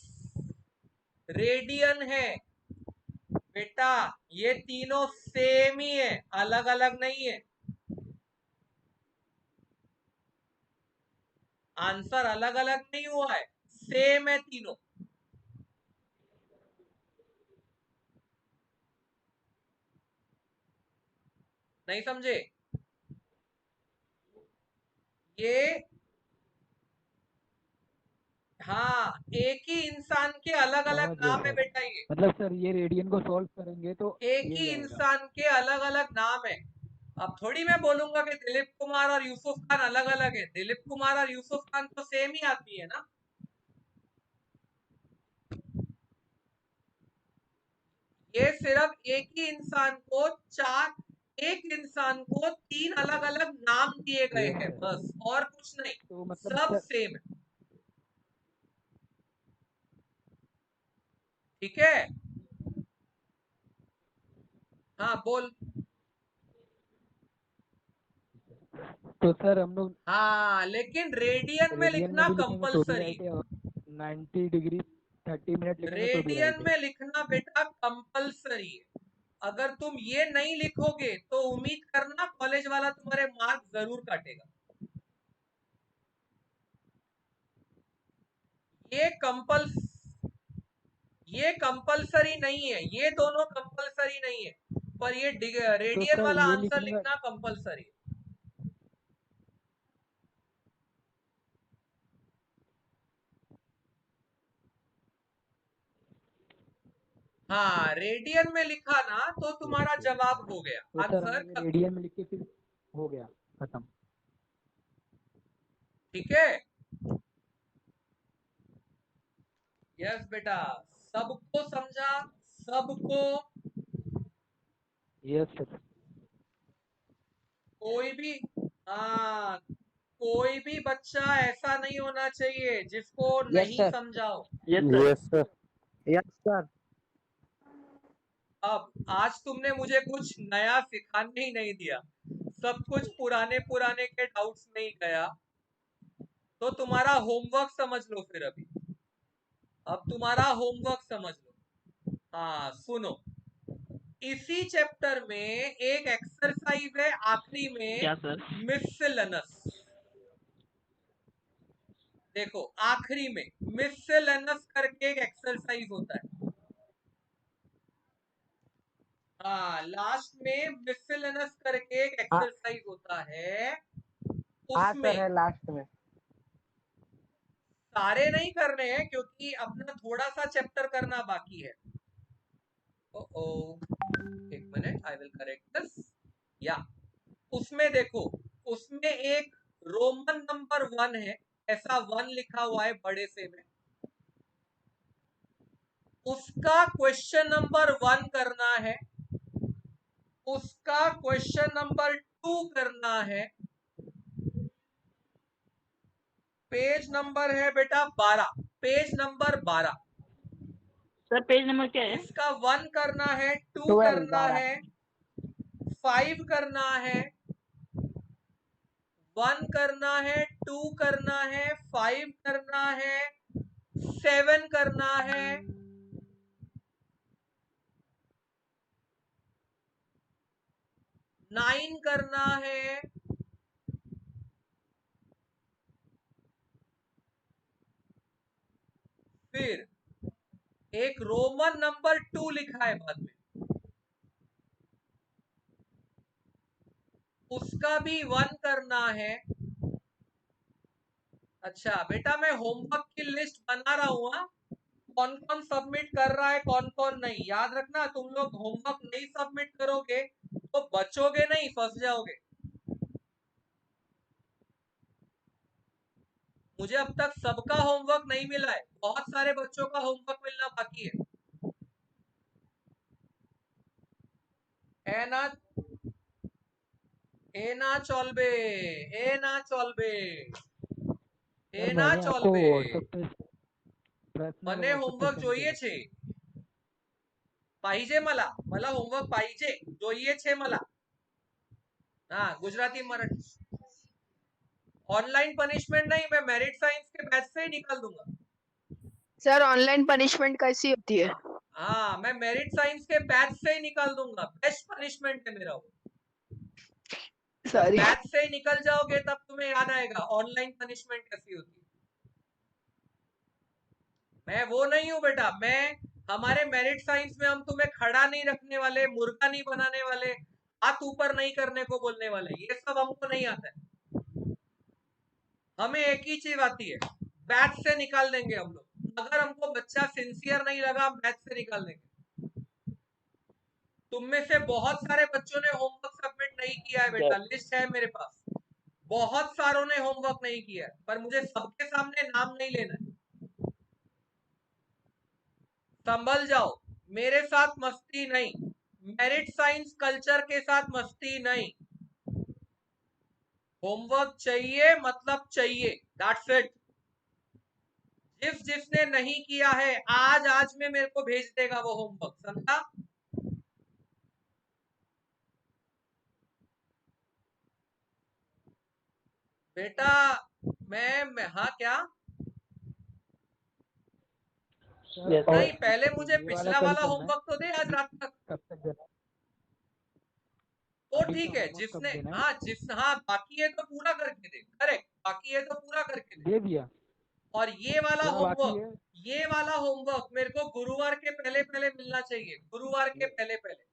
रेडियन है बेटा। ये तीनों सेम ही है, अलग अलग नहीं है। आंसर अलग अलग नहीं हुआ है, सेम है तीनों। नहीं समझे? ये हाँ, एक ही इंसान के अलग अलग समझ गए नाम है सर, बेटा। ये मतलब सर ये रेडियन को सॉल्व करेंगे तो एक ये ही जाएगा। इंसान के अलग अलग नाम है। अब थोड़ी मैं बोलूंगा कि दिलीप कुमार और यूसुफ खान अलग अलग है। दिलीप कुमार और यूसुफ खान तो सेम ही आदमी है ना। ये सिर्फ एक ही इंसान को एक इंसान को 3 अलग अलग नाम दिए गए यस हैं सर। बस, और कुछ नहीं, तो मतलब सब सर सेम है। ठीक है, हाँ बोल। तो सर हम लोग हाँ, लेकिन रेडियन में रेडियन में लिखना भी लिखेंगे तो भी कंपलसरी राइट है। है, और 90 डिग्री 30 मिनट लिखेंगे तो भी रेडियन राइट है। में लिखना बेटा कंपलसरी है। अगर तुम ये नहीं लिखोगे तो उम्मीद करना कॉलेज वाला तुम्हारे मार्क्स जरूर काटेगा। ये कंपलसरी नहीं है, ये दोनों कंपलसरी नहीं है, पर ये तो रेडियन सर वाला ये आंसर लिखने का लिखना कंपलसरी है। हाँ, रेडियन में लिखा ना तो तुम्हारा जवाब हो गया, तो सर हम आंसर लोग खत्म। रेडियन में लिख के फिर हो गया खत्म। ठीक है? यस बेटा, सबको समझा? सबको? Yes sir. कोई भी, हाँ, कोई भी बच्चा ऐसा नहीं होना चाहिए जिसको नहीं sir. समझाओ। Yes sir. Yes sir. Yes sir. अब आज तुमने मुझे कुछ नया सिखाने ही नहीं दिया, सब कुछ पुराने पुराने के डाउट्स में ही गया। तो तुम्हारा होमवर्क समझ लो फिर अभी, अब तुम्हारा होमवर्क समझ लो। हाँ सुनो, इसी चैप्टर में एक एक्सरसाइज है आखिरी में, क्या सर? मिसलेनस। देखो आखिरी में मिसलेनस करके एक एक्सरसाइज होता है। हाँ, लास्ट में मिसलेनस करके एक एक्सरसाइज होता है। हाँ उसमें सर है लास्ट में। सारे नहीं करने हैं क्योंकि अपना थोड़ा सा चैप्टर करना बाकी है। ओ एक minute, I will correct this. या उसमें देखो, उसमें एक रोमन नंबर 1 है, ऐसा 1 लिखा हुआ है बड़े से में, उसका क्वेश्चन नंबर 1 करना है, उसका क्वेश्चन नंबर 2 करना है। पेज नंबर है बेटा 12, page number 12। Sir page number क्या है? इसका 1 करना है, 2 12 करना 12 है, 5 करना है, 1 करना है, 2 करना है, 5 करना है, 7 करना है, 9 करना है, फिर एक रोमन नंबर 2 लिखा है बाद में, उसका भी 1 करना है। अच्छा बेटा, मैं होमवर्क की लिस्ट बना रहा हूं, कौन कौन सबमिट कर रहा है कौन कौन नहीं। याद रखना, तुम लोग होमवर्क नहीं सबमिट करोगे तो बचोगे नहीं, फंस जाओगे। मुझे अब तक सबका होमवर्क नहीं मिला है, बहुत सारे बच्चों का होमवर्क मिलना बाकी है। ना ए ना चलबे, ए ना चलबे, ए सर ना मैंने आपको चलबे। व्हाट्सएप पे पर्सनल મને व्हाट्सएप पे હોમવર્ક सेंड જોઈએ किया। છે, पाहिजे मला, मला होमवर्क पाहिजे, જોઈએ છે मला। हाँ, गुजराती मराठी। ऑनलाइन पनिशमेंट नहीं, मैं मेरिट साइंस के बैच से ही निकाल दूंगा। सर ऑनलाइन पनिशमेंट कैसी होती है? हाँ, मैं मेरिट साइंस के बैच से ही निकाल दूंगा, बेस्ट पनिशमेंट है मेरा वो। जब सॉरी। बैच से ही निकल जाओगे तब तुम्हें याद आएगा ऑनलाइन पनिशमेंट कैसी होती है। मैं वो नहीं हूं बेटा, मैं हमारे मेरिट साइंस में हम तुम्हें खड़ा नहीं रखने वाले, मुर्गा नहीं बनाने वाले, हाथ ऊपर नहीं करने को बोलने वाले, ये सब हमको नहीं आता है। हमें एक ही चीज आती है, बैच से निकाल देंगे हम लोग। अगर हमको बच्चा सिंसियर नहीं लगा, बैच से निकाल देंगे। तुम में से बहुत सारे बच्चों ने होमवर्क सबमिट नहीं किया है बेटा, लिस्ट है मेरे पास, बहुत सारों ने होमवर्क नहीं किया है, पर मुझे सबके सामने नाम नहीं लेना है। संभल जाओ, मेरे साथ मस्ती नहीं, मेरिट साइंस कल्चर के साथ मस्ती नहीं। होमवर्क चाहिए मतलब चाहिए, दैट्स इट। जिसने नहीं किया है आज में मेरे को भेज देगा वो होमवर्क, समझा? बेटा मैं हाँ क्या? सर नहीं, पहले मुझे ये पिछला कल वाला करना है। होमवर्क तो दे आज रात तक। कब तक देना है? तो अभी ठीक का है, होमवर्क कब जिसने देना है? हाँ बाकी है तो पूरा करके दे, करेक्ट, बाकी है तो पूरा करके दे। दे दिया। और ये वाला थोड़ा बाकी होमवर्क, है। ये वाला होमवर्क मेरे को गुरुवार के पहले पहले मिलना चाहिए, गुरुवार के पहले पहले।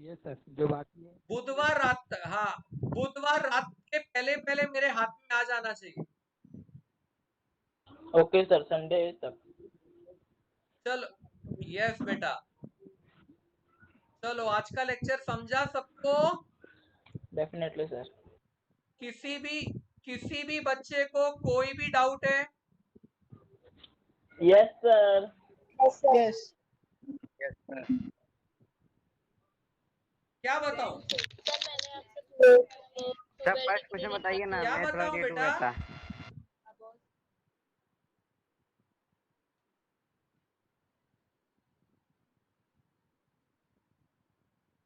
ये सर जो बाकी है। बुधवार रात तक, हाँ बुधवार रात के पहले पहले मेरे हाथ में आ जाना चाहिए। ओके सर, संडे तक। चलो, यस बेटा, चलो आज का लेक्चर समझा सबको? Definitely sir. किसी भी किसी भी बच्चे को कोई भी डाउट है? Yes sir. यस क्या बताऊं? सर फर्स्ट क्वेश्चन बताइए ना, क्या मैं थोड़ा बताऊं लेट हो बेटा? गया था।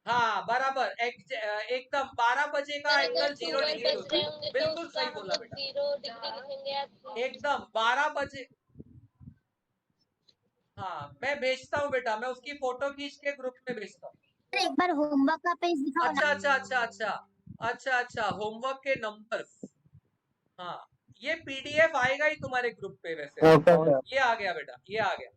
हाँ बराबर, एकदम 12 बजे का एंगल 0 डिग्री होता है। बिल्कुल सही बोला बेटा, 0 डिग्री लिखेंगे आप। एकदम 12 बजे। हाँ मैं भेजता हूँ बेटा, मैं उसकी फोटो खींच के ग्रुप में भेजता हूँ। एक बार होमवर्क का पेज दिखाओ ना। अच्छा, होमवर्क के नंबर्स। हाँ ये पीडीएफ आएगा ही तुम्हारे ग्रुप पे वैसे। Okay sir. ये आ गया बेटा, ये आ गया।